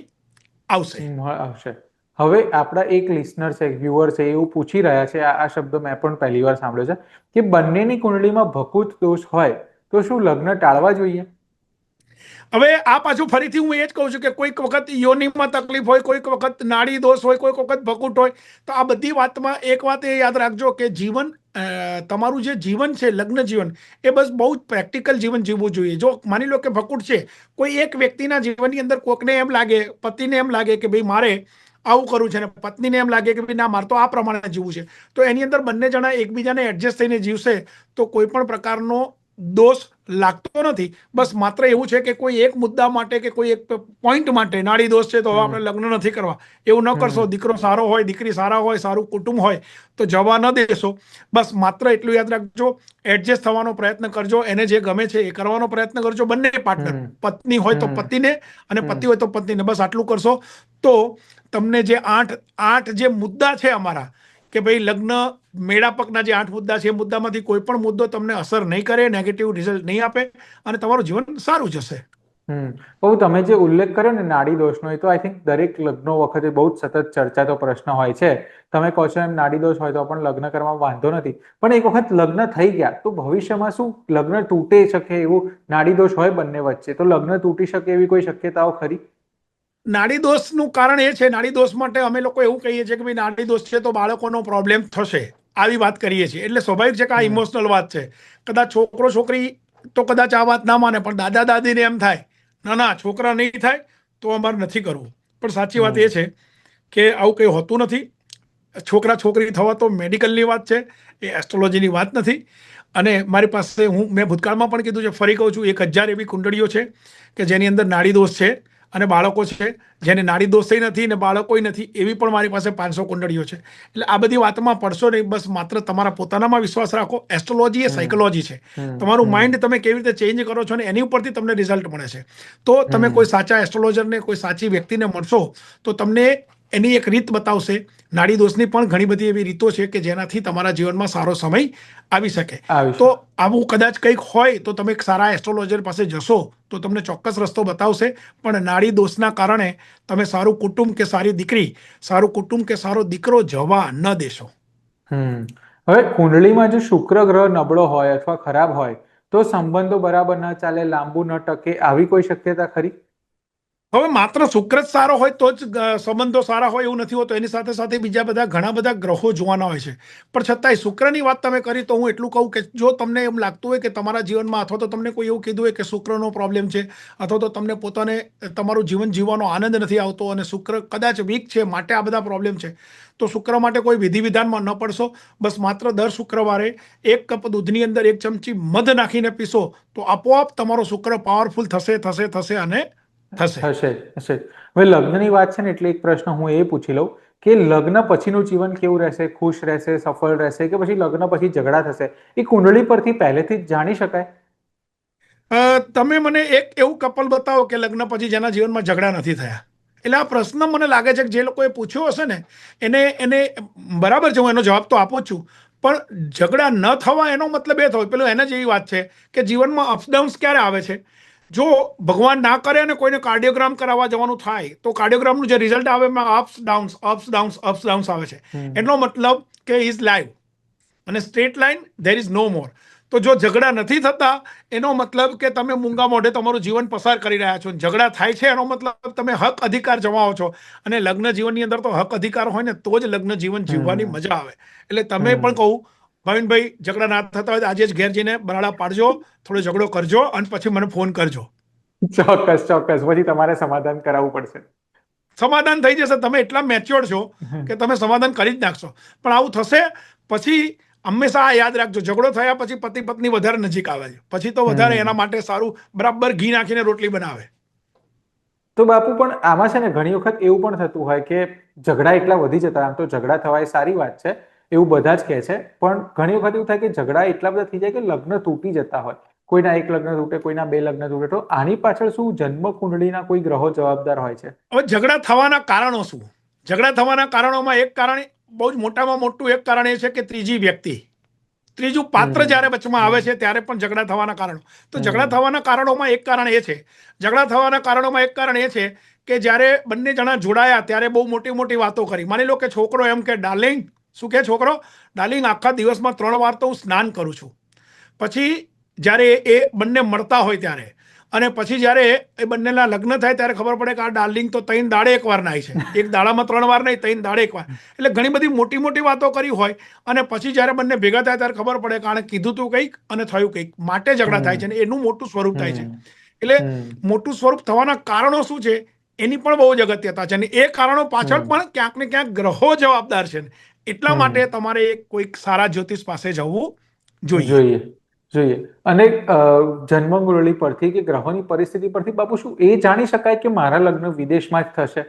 આવશે. આવશે. હવે આપણા એક લિસનર છે, વ્યુઅર છે, એવું પૂછી રહ્યા છે, આ શબ્દ મેં પણ પહેલી વાર સાંભળ્યો છે કે બંનેની કુંડળીમાં ભકુત દોષ હોય તો શું લગ્ન ટાળવા જોઈએ? હવે આ પાછું ફરીથી હું એ જ કહું છું કે કોઈક વખત યોનિમાં તકલીફ હોય, કોઈક વખત નાડી દોષ હોય, કોઈક વખત ભકુટ હોય. તો આ બધી વાતમાં એક વાત એ યાદ રાખજો કે તમારું જે જીવન છે, લગ્ન જીવન, એ બસ બહુ જ પ્રેક્ટિકલ જીવન જીવવું જોઈએ. જો માની લો કે ભકુટ છે, કોઈ એક વ્યક્તિના જીવનની અંદર કોકને એમ લાગે, પતિને એમ લાગે કે ભાઈ મારે આવું કરવું છે, ને પત્નીને એમ લાગે કે ભાઈ ના મારે તો આ પ્રમાણે જીવવું છે, તો એની અંદર બંને જણા એકબીજાને એડજસ્ટ થઈને જીવશે તો કોઈ પણ પ્રકારનો દોષ લાગતો નથી. બસ માત્ર એવું છે કે કોઈ એક મુદ્દા માટે કે કોઈ એક પોઈન્ટ માટે નાડી દોષ છે તો હવે આપણે લગ્ન નથી કરવા, એવું ન કરશો. દીકરો સારો હોય, દીકરી સારા હોય, સારું કુટુંબ હોય તો જવા ન દેશો. બસ માત્ર એટલું યાદ રાખજો, એડજસ્ટ થવાનો પ્રયત્ન કરજો, એને જે ગમે છે એ કરવાનો પ્રયત્ન કરજો. બંને પાર્ટનર, પત્ની હોય તો પતિને અને પતિ હોય તો પત્નીને, બસ આટલું કરશો તો તમને જે આઠ જે મુદ્દા છે અમારા કે ભાઈ લગ્ન મેળાપકના જે 8 મુદ્દા છે એ મુદ્દામાંથી કોઈ પણ મુદ્દો તમને અસર નહીં કરે, નેગેટિવ રિઝલ્ટ નહીં આપે અને તમારું જીવન સારું જશે. બહુ તમે જે ઉલ્લેખ કર્યો ને નાડી દોષનો, એ તો આઈ થિંક દરેક લગ્નો વખતે બહુ જ સતત ચર્ચાતો પ્રશ્ન હોય છે. તમે કહો છો એમ નાડી દોષ હોય તો પણ લગ્ન કરવામાં વાંધો નથી, પણ એક વખત લગ્ન થઈ ગયા તો ભવિષ્યમાં શું લગ્ન તૂટે શકે એવું નાડી દોષ હોય બંને વચ્ચે તો લગ્ન તૂટી શકે એવી કોઈ શક્યતાઓ ખરી? નાડી દોષનું કારણ એ છે, નાડી દોષ માટે અમે લોકો એવું કહીએ છીએ કે ભાઈ નાડી દોષ છે તો બાળકોનો પ્રોબ્લેમ થશે, આવી વાત કરીએ છીએ. એટલે સ્વાભાવિક છે કે આ ઇમોશનલ વાત છે. કદાચ છોકરો છોકરી તો કદાચ આ વાત ના માને, પણ દાદા દાદીને એમ થાય ના છોકરા નહીં થાય તો અમારે નથી કરવું. પણ સાચી વાત એ છે કે આવું કંઈ હોતું નથી. છોકરા છોકરી થવા તો મેડિકલની વાત છે, એ એસ્ટ્રોલોજીની વાત નથી. અને મારી પાસે મેં ભૂતકાળમાં પણ કીધું છે, ફરી કહું છું, 1000 એવી કુંડળીઓ છે કે જેની અંદર નાડી દોષ છે અને બાળકો છે, જેને નાડી દોષ નથી ને બાળકોય નથી, એવી પણ મારી પાસે 500 કુંડળીઓ છે. એટલે આ બધી વાતમાં પડશો નહીં, બસ માત્ર તમારા પોતાનામાં વિશ્વાસ રાખો. એસ્ટ્રોલોજી એ સાયકોલોજી છે. તમારું માઇન્ડ તમે કેવી રીતે ચેન્જ કરો છો ને એની ઉપરથી તમને રિઝલ્ટ મળે છે. તો તમે કોઈ સાચા એસ્ટ્રોલોજરને, કોઈ સાચી વ્યક્તિને મળશો તો તમને એની એક રીત બતાવશે. નાડી દોષની પણ ઘણી બધી એવી રીતો છે કે જેનાથી તમારા જીવનમાં સારો સમય આવી શકે. તો આવું કદાચ કંઈક હોય તો તમે એક સારા એસ્ટ્રોલોજર પાસે જશો તો તમને ચોક્કસ રસ્તો બતાવશે. પણ નાડી દોષના કારણે તમે સારું કુટુંબ કે સારી દીકરી, સારું કુટુંબ કે સારો દીકરો જવા ન દેશો. હવે કુંડળીમાં જો શુક્ર ગ્રહ નબળો હોય અથવા ખરાબ હોય તો સંબંધો બરાબર ન ચાલે, લાંબુ ન ટકે, આવી કોઈ શક્યતા ખરી? હવે માત્ર શુક્ર જ સારો હોય તો જ સંબંધો સારા હોય એવું નથી હોતું. એની સાથે સાથે બીજા બધા ઘણા બધા ગ્રહો જોવાના હોય છે. પણ છતાંય શુક્રની વાત તમે કરી તો હું એટલું કહું કે જો તમને એમ લાગતું હોય કે તમારા જીવનમાં અથવા તો તમને કોઈ એવું કીધું હોય કે શુક્રનો પ્રોબ્લેમ છે અથવા તો તમને પોતાને તમારું જીવન જીવવાનો આનંદ નથી આવતો અને શુક્ર કદાચ વીક છે માટે આ બધા પ્રોબ્લેમ છે, તો શુક્ર માટે કોઈ વિધિ વિધાનમાં ન પડશો. બસ માત્ર દર શુક્રવારે 1 કપ દૂધની અંદર 1 ચમચી મધ નાખીને પીશો તો આપોઆપ તમારો શુક્ર પાવરફુલ થશે અને થશે. હવે લગ્નની વાત છે ને એટલે એક પ્રશ્ન હું એ પૂછી લઉં કે લગ્ન પછીનું જીવન કેવું રહેશે? ખુશ રહેશે, સફળ રહેશે કે પછી લગ્ન પછી ઝઘડા થશે? એ કુંડળી પરથી પહેલેથી જ જાણી શકાય? તમે મને એક એવું કપલ બતાવો કે લગ્ન પછી જેના જીવનમાં ઝઘડા નથી થયા. એટલે આ પ્રશ્ન મને લાગે છે કે જે લોકોએ પૂછ્યો હશે ને એને બરાબર છે, હું એનો જવાબ તો આપું છું, પણ ઝઘડા ન થવા એનો મતલબ એ થયો પેલું એને જેવી વાત છે કે જીવનમાં અપ્સ ડાઉન્સ ક્યારે આવે છે? જો ભગવાન ના કરે અને કોઈને કાર્ડિયોગ્રામ કરાવવા જવાનું થાય તો કાર્ડિયોગ્રામનું જે રિઝલ્ટ આવે એમાં અપ્સ ડાઉન્સ આવે છે. એનો મતલબ કે ઇઝ લાઈવ અને straight line there is no more. તો જો ઝઘડા નથી થતા એનો મતલબ કે તમે મૂંગા મોઢે તમારું જીવન પસાર કરી રહ્યા છો. ઝઘડા થાય છે એનો મતલબ તમે હક અધિકાર જમાવો છો. અને લગ્ન જીવનની અંદર તો હક અધિકાર હોય ને તો જ લગ્ન જીવન જીવવાની મજા આવે. એટલે તમે પણ કહું ભાવિનભાઈ, ઝઘડા ના થતા હોય આજે જ ઘેર જઈને બરાડા પાડજો, થોડો ઝઘડો કરજો અને પછી મને ફોન કરજો. ચોક્કસ. પછી તમારે સમાધાન કરાવવું પડશે. સમાધાન થઈ જશે. તમે એટલા મેચ્યોર છો કે તમે સમાધાન કરી જ નાખશો. પણ આવું થશે પછી હંમેશા આ યાદ રાખજો, ઝઘડો થયા પછી પતિ પત્ની વધારે નજીક આવે છે. પછી તો વધારે એના માટે સારું બરાબર ઘી નાખીને રોટલી બનાવે. તો બાપુ પણ આમાં છે ને ઘણી વખત એવું પણ થતું હોય કે ઝઘડા એટલા વધી જતા, આમ તો ઝઘડા થવા એ સારી વાત છે, એવું બધા જ કહે છે, પણ ઘણી વખત એવું થાય કે ઝઘડા એટલા બધા થઈ જાય કે લગ્ન તૂટી જતા હોય. કોઈના 1 લગ્ન તૂટે, કોઈના 2 લગ્ન તૂટે. તો આની પાછળ શું જન્મ કુંડળીના કોઈ ગ્રહો જવાબદાર હોય છે? હવે ઝઘડા થવાના કારણો શું? ઝઘડા થવાના કારણોમાં એક કારણ, બહુ જ મોટામાં મોટું એક કારણ એ છે કે ત્રીજી વ્યક્તિ, ત્રીજું પાત્ર જ્યારે વચમાં આવે છે ત્યારે પણ ઝઘડા થવાના કારણો. તો ઝઘડા થવાના કારણોમાં એક કારણ એ છે, કે જ્યારે બંને જણા જોડાયા ત્યારે બહુ મોટી મોટી વાતો કરી. માની લો કે છોકરો એમ કે ડાર્લિંગ, શું કે છોકરો? ડાર્લિંગ, આખા દિવસમાં 3 વાર તો હું સ્નાન કરું છું. પછી જ્યારે એ બંને મળતા હોય ત્યારે અને પછી જ્યારે એ બંનેના લગ્ન થાય ત્યારે ખબર પડે કે આ ડાર્લિંગ તો 3 દાડે 1 વાર નાય છે. એક દાડામાં 3 વાર નહીં, 3 દાડે 1 વાર. એટલે ઘણી બધી મોટી મોટી વાતો કરી હોય અને પછી જ્યારે બંને ભેગા થાય ત્યારે ખબર પડે કે આણે કીધું તું કંઈક અને થયું કંઈક, માટે ઝઘડા થાય છે અને એનું મોટું સ્વરૂપ થાય છે. એટલે મોટું સ્વરૂપ થવાના કારણો શું છે એની પણ બહુ જ અગત્યતા છે અને એ કારણો પાછળ પણ ક્યાંક ને ક્યાંક ગ્રહો જવાબદાર છે. એટલા માટે તમારે કોઈક સારા જ્યોતિષ પાસે જવું જોઈએ. જોઈએ જોઈએ. અને જન્મ કુંડળી પરથી કે ગ્રહોની પરિસ્થિતિ પરથી બાપુ શું એ જાણી શકાય કે મારા લગ્ન વિદેશમાં જ થશે?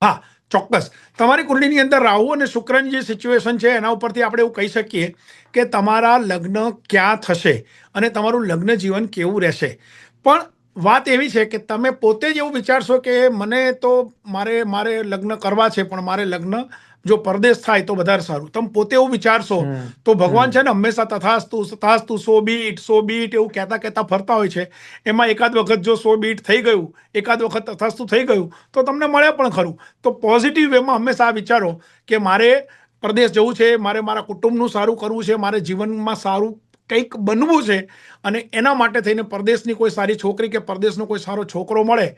હા, ચોક્કસ. તમારી કુંડળીની અંદર રાહુ અને શુક્રની જે સિચ્યુએશન છે એના ઉપરથી આપણે એવું કહી શકીએ કે તમારા લગ્ન ક્યાં થશે અને તમારું લગ્ન જીવન કેવું રહેશે. પણ વાત એવી છે કે તમે પોતે જ એવું વિચારશો કે મને તો મારે લગ્ન કરવા છે, પણ મારે લગ્ન જો પરદેશ થાય તો વધારે સારું. તમે પોતે એવું વિચારશો તો ભગવાન છે ને હંમેશા તથાસ્તુ તથાસ્તુ, સો બીટ સો બીટ એવું કહેતા કહેતા ફરતા હોય છે. એમાં એકાદ વખત જો સો બીટ થઈ ગયું, એકાદ વખત તથાસ્તુ થઈ ગયું તો તમને મળે પણ ખરું. તો પોઝિટિવ વેમાં હંમેશા આ વિચારો કે મારે પ્રદેશ જવું છે, મારે મારા કુટુંબનું સારું કરવું છે, મારે જીવનમાં સારું કંઈક બનવું છે અને એના માટે થઈને પરદેશની કોઈ સારી છોકરી કે પરદેશનો કોઈ સારો છોકરો મળે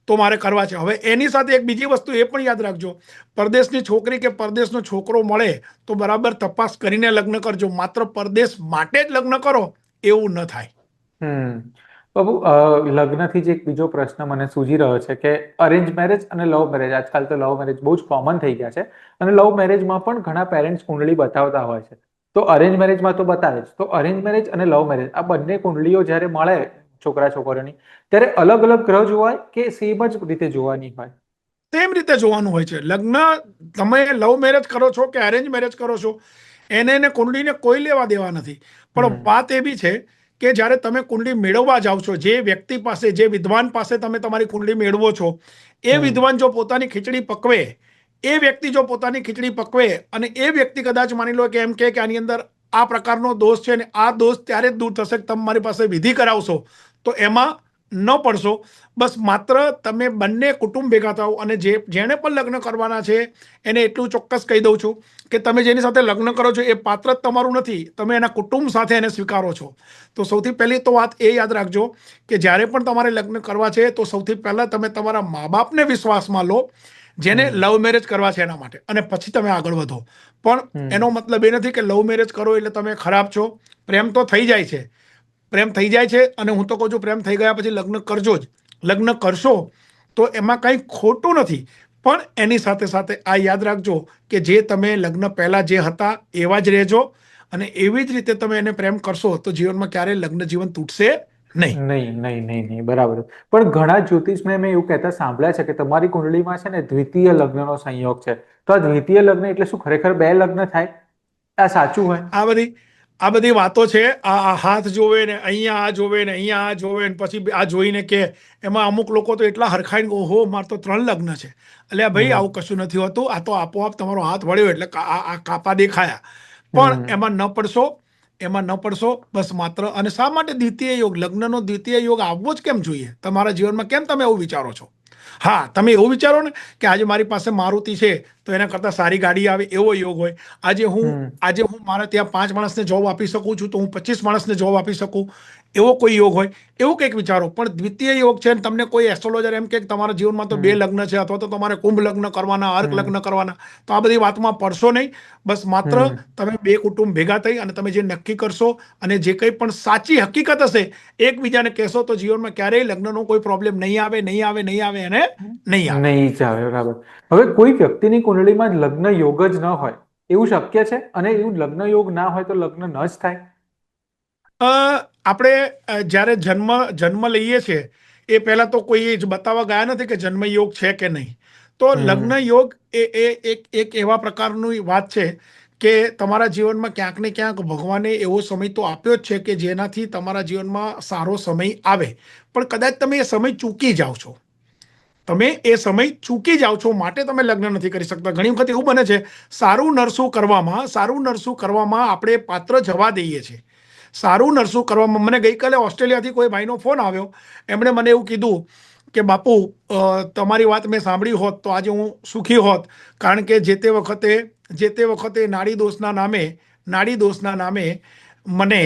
તો મારે કરવા છે. હવે એની સાથે એક બીજી વસ્તુ એ પણ યાદ રાખજો, પરદેશની છોકરી કે પરદેશનો છોકરો મળે તો બરાબર તપાસ કરીને લગ્ન કરજો. માત્ર પરદેશ માટે જ લગ્ન કરો એવું ન થાય. બાબુ, લગ્નથી જ એક બીજો પ્રશ્ન મને સૂજી રહ્યો છે કે અરેન્જ મેરેજ અને લવ મેરેજ, આજકાલ તો લવ મેરેજ બહુ જ કોમન થઈ ગયા છે અને લવ મેરેજમાં પણ ઘણા પેરેન્ટ્સ કુંડળી બતાવતા હોય છે. તો અરેન્જ મેરેજમાં તો બતાવે જ, તો અરેન્જ મેરેજ અને લવ મેરેજ આ બંને કુંડળીઓ જ્યારે મળે છોકરા છોકરીઓની, ત્યારે અલગ અલગ ગ્રહ જોવાય કે સેમ જ રીતે જોવાની હોય? તેમ રીતે જોવાનું હોય છે. લગ્ન તમે લવ મેરેજ કરો છો કે અરેન્જ મેરેજ કરો છો, એને કુંડળીને કોઈ લેવા દેવા નથી. પણ વાત એવી છે કે જ્યારે તમે કુંડળી મેળવવા જાઓ છો, જે વ્યક્તિ પાસે, જે વિદ્વાન પાસે તમે તમારી કુંડળી મેળવો છો, એ વિદ્વાન જો પોતાની ખીચડી પકવે, એ વ્યક્તિ જો પોતાની ખીચડી પકવે અને એ વ્યક્તિ કદાચ માની લો કે એમ કે આની અંદર આ પ્રકારનો દોષ છે ને આ દોષ ત્યારે જ દૂર થશે કે તમે મારી પાસે વિધિ કરાવશો, તો એમાં ન પડશો. બસ માત્ર તમે બંને કુટુંબ ભેગા થાઓ અને જેણે પણ લગ્ન કરવાના છે એને એટલું ચોક્કસ કહી દઉં છું કે તમે જેની સાથે લગ્ન કરો છો એ પાત્ર જ તમારું નથી, તમે એના કુટુંબ સાથે એને સ્વીકારો છો. તો સૌથી પહેલી તો વાત એ યાદ રાખજો કે જ્યારે પણ તમારે લગ્ન કરવા છે તો સૌથી પહેલા તમે તમારા મા બાપને વિશ્વાસમાં લો, જેને લવ મેરેજ કરવા છે એના માટે, અને પછી તમે આગળ વધો. પણ એનો મતલબ એ નથી કે લવ મેરેજ કરો એટલે તમે ખરાબ છો. પ્રેમ તો થઈ જાય છે, પ્રેમ થઈ જાય છે અને હું તો કહું છું પ્રેમ થઈ ગયા પછી લગ્ન કરજો જ. લગ્ન કરશો તો એમાં કંઈ ખોટું નથી, પણ એની સાથે સાથે આ યાદ રાખજો કે જે તમે લગ્ન પહેલા જે હતા એવા જ રહેજો અને એવી જ રીતે તમે એને પ્રેમ કરશો તો જીવનમાં ક્યારેય લગ્ન જીવન તૂટશે નહીં. નહીં નહીં નહીં નહીં, બરાબર. પણ ઘણા જ્યોતિષમાં મેં એવું કહેતા સાંભળ્યા છે કે તમારી કુંડળીમાં છે ને દ્વિતીય લગ્નનો સંયોગ છે. તો આ દ્વિતીય લગ્ન એટલે શું, ખરેખર બે લગ્ન થાય? આ સાચું હોય? આ બધી વાતો છે. આ હાથ જોવે ને અહીંયા આ જોવે ને અહીંયા આ જોવે ને પછી આ જોઈને કે એમાં અમુક લોકો તો એટલા હરખાઈને ઓહો મારે તો 3 લગ્ન છે. એટલે ભાઈ આવું કશું નથી હોતું. આ તો આપોઆપ તમારો હાથ વળ્યો એટલે આ કાપા દેખાયા. પણ એમાં ન પડશો, એમાં ન પડશો. બસ માત્ર. અને શા માટે દ્વિતીય યોગ, લગ્નનો દ્વિતીય યોગ આવવો જ કેમ જોઈએ તમારા જીવનમાં? કેમ તમે એવું વિચારો છો? હા, તમે એવું વિચારો ને કે આજે મારી પાસે મારુતિ છે તો એના કરતાં સારી ગાડી આવે એવો યોગ હોય. આજે હું મારા ત્યાં 5 માણસને જોબ આપી શકું છું તો હું 25 માણસને જોબ આપી શકું એવો કોઈ યોગ હોય, એવું કંઈક વિચારો. પણ દ્વિતીય યોગ છે તમને કોઈ એસ્ટ્રોલોજર એમ કે તમારા જીવનમાં તો 2 લગ્ન છે અથવા તો તમારે કુંભ લગ્ન કરવાના, અર્ક લગ્ન કરવાના, તો આ બધી વાતમાં પડશો નહીં. બસ માત્ર તમે 2 કુટુંબ ભેગા થઈ અને તમે જે નક્કી કરશો અને જે કંઈ પણ સાચી હકીકત હશે એકબીજાને કહેશો તો જીવનમાં ક્યારેય લગ્નનો કોઈ પ્રોબ્લેમ નહીં આવે, નહીં આવે, નહીં આવે અને નહીં આવે. નહીં જ આવે, બરાબર. હવે કોઈ વ્યક્તિની કુંડળીમાં જ લગ્ન યોગ જ ન હોય એવું શક્ય છે? અને એવું લગ્ન યોગ ના હોય તો લગ્ન ન જ થાય? આપણે જ્યારે જન્મ લઈએ છીએ એ પહેલા તો કોઈ જ બતાવવા ગયા નથી કે જન્મ યોગ છે કે નહીં. તો લગ્ન યોગ એ એક એવા પ્રકારની વાત છે કે તમારા જીવનમાં ક્યાંક ને ક્યાંક ભગવાને એવો સમય તો આપ્યો જ છે કે જેનાથી તમારા જીવનમાં સારો સમય આવે. પણ કદાચ તમે એ સમય ચૂકી જાઓ છો, તમે એ સમય ચૂકી જાઓ છો માટે તમે લગ્ન નથી કરી શકતા. ઘણી વખત એવું બને છે સારું નરસું કરવામાં આપણે પાત્ર જવા દઈએ છીએ. સારું નરસું કરવામાં, મને ગઈકાલે ઓસ્ટ્રેલિયાથી કોઈ ભાઈનો ફોન આવ્યો. એમણે મને એવું કીધું કે બાપુ તમારી વાત મેં સાંભળી હોત તો આજે હું સુખી હોત, કારણ કે જે તે વખતે નાડી દોષના નામે મને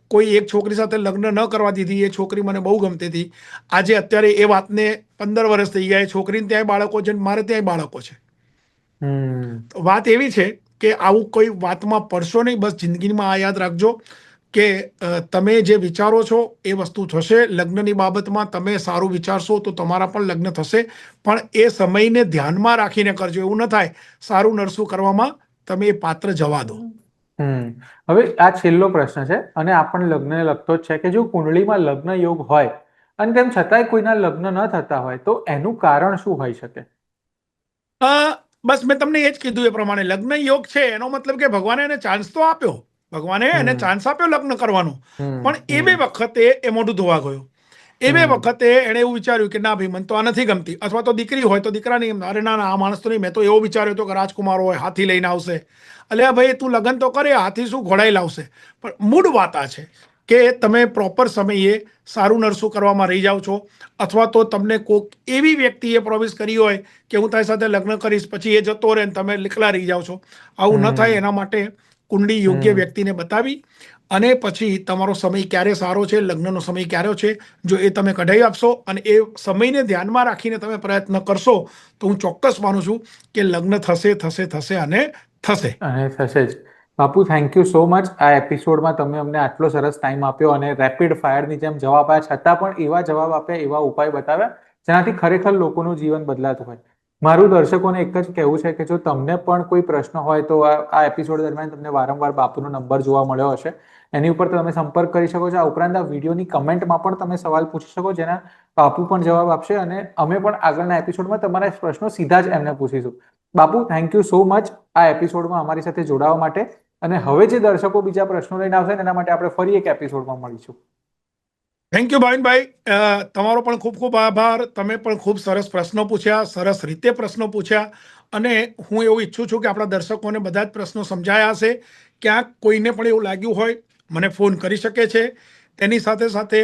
કોઈ એક છોકરી સાથે લગ્ન ન કરવા દીધી. એ છોકરી મને બહુ ગમતી હતી. અત્યારે એ વાતને 15 વર્ષ થઈ ગયા. એ છોકરીને ત્યાંય બાળકો છે, મારે ત્યાંય બાળકો છે. વાત એવી છે કે આવું કોઈ વાતમાં પડશો નહીં. બસ જિંદગીમાં આ યાદ રાખજો કે તમે જે વિચારો છો એ વસ્તુ થશે. લગ્નની બાબતમાં તમે સારું વિચારશો તો તમારા પણ લગ્ન થશે, પણ એ સમયને ધ્યાનમાં રાખીને કરજો. એવું ન થાય સારું નરસું કરવામાં તમે એ પાત્ર જવા દો. હવે આ છેલ્લો પ્રશ્ન છે અને આ પણ લગ્નને લગતો જ છે કે જો કુંડળીમાં લગ્ન યોગ હોય અને તેમ છતાંય કોઈના લગ્ન ન થતા હોય તો એનું કારણ શું હોઈ શકે? બસ મેં તમને એ જ કીધું એ પ્રમાણે લગ્ન યોગ છે એનો મતલબ કે ભગવાને એને ચાન્સ તો આપ્યો, ભગવાને એને ચાન્સ આપ્યો લગ્ન કરવાનો, પણ એ બે વખતે એ મોઢું ધોવા ગયો. એ બે વખતે એણે એવું વિચાર્યું કે ના ભાઈ મને તો આ નથી ગમતી. અથવા તો દીકરી હોય તો દીકરા નહીં, અરે ના ના આ માણસ તો નહીં. મેં તો એવો વિચાર્યો હતો કે રાજકુમાર હોય, હાથી લઈને આવશે. અલ્યા ભાઈ તું લગ્ન તો કરે, હાથી શું ઘોડાઈ લાવશે. પણ મૂળ વાત આ છે કે તમે પ્રોપર સમયે સારું નરસું કરવામાં રહી જાઓ છો, અથવા તો તમને કોઈક એવી વ્યક્તિએ પ્રોમિસ કરી હોય કે હું તારી સાથે લગ્ન કરીશ, પછી એ જતો રહે ને તમે એકલા રહી જાઓ છો. આવું ન થાય એના માટે કુંડળી યોગ્ય વ્યક્તિને બતાવી અને પછી તમારો સમય ક્યારે સારો છે, લગ્નનો સમય ક્યારે છે, જો એ તમે કઢાઈ આપશો અને એ સમયને ધ્યાનમાં રાખીને તમે પ્રયત્ન કરશો તો હું ચોક્કસ માનું છું કે લગ્ન થશે થશે થશે અને થશે. અને થશે જ. બાપુ, થેન્ક યુ સો મચ. આ એપિસોડમાં તમે અમને આટલો સરસ ટાઈમ આપ્યો અને રેપિડ ફાયરની જેમ જવાબ આપ્યા, છતાં પણ એવા જવાબ આપ્યા, એવા ઉપાય બતાવ્યા જેનાથી ખરેખર લોકોનું જીવન બદલાતું હોય. મારું દર્શકોને એક જ કહેવું છે કે જો તમને પણ કોઈ પ્રશ્ન હોય તો આ એપિસોડ દરમિયાન તમને વારંવાર બાપુનો નંબર જોવા મળ્યો હશે, એની ઉપર તમે સંપર્ક કરી શકો છો. આ ઉપરાંત આ વિડીયોની કમેન્ટમાં પણ તમે સવાલ પૂછી શકો, જેના બાપુ પણ જવાબ આપશે અને અમે પણ આગળના એપિસોડમાં તમારા પ્રશ્નો સીધા જ એમને પૂછીશું. બાપુ, થેન્ક યુ સો મચ આ એપિસોડમાં અમારી સાથે જોડાવા માટે. અને હવે જે દર્શકો બીજા પ્રશ્નો લઈને આવશે એના માટે આપણે ફરી એક એપિસોડમાં મળીશું. થેન્ક યુ ભાવિનભાઈ, તમારો પણ ખૂબ ખૂબ આભાર. તમે પણ ખૂબ સરસ પ્રશ્નો પૂછ્યા, સરસ રીતે પ્રશ્નો પૂછ્યા, અને હું એવું ઈચ્છું છું કે આપણા દર્શકોને બધા જ પ્રશ્નો સમજાયા હશે. ક્યાંક કોઈને પણ એવું લાગ્યું હોય મને ફોન કરી શકે છે. તેની સાથે સાથે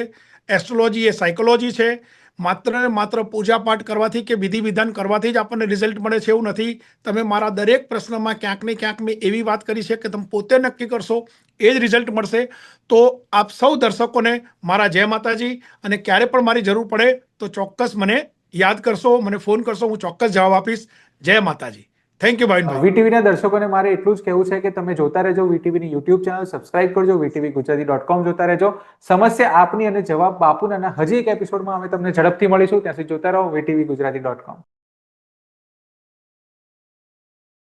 એસ્ટ્રોલોજી એ સાયકોલોજી છે. માત્ર ને માત્ર પૂજાપાઠ કરવાથી કે વિધિ વિધાન કરવાથી જ આપણને રિઝલ્ટ મળે છે એવું નથી. તમે મારા દરેક પ્રશ્નમાં ક્યાંક ને ક્યાંક મેં એવી વાત કરી છે કે તમે પોતે નક્કી કરશો એ જ રિઝલ્ટ મળશે. તો આપ સૌ દર્શકોને મારા જય માતાજી, અને ક્યારે પણ મારી જરૂર પડે તો ચોક્કસ મને યાદ કરશો, મને ફોન કરશો, હું ચોક્કસ જવાબ આપીશ. જય માતાજી. થેન્ક યુ ભાવિનભાઈ. વીટીવીના દર્શકોને મારે એટલું જ કહેવું છે કે તમે જોતા રહેજો વીટીવીની યુટ્યુબ ચેનલ, સબસ્ક્રાઇબ કરજો, VTVGujarati.com જોતા રહેજો. સમસ્યા આપની અને જવાબ બાપુના. હજી એક એપિસોડમાં અમે તમને ઝડપથી મળીશું. ત્યાંથી જોતા રહો VTVGujarati.com.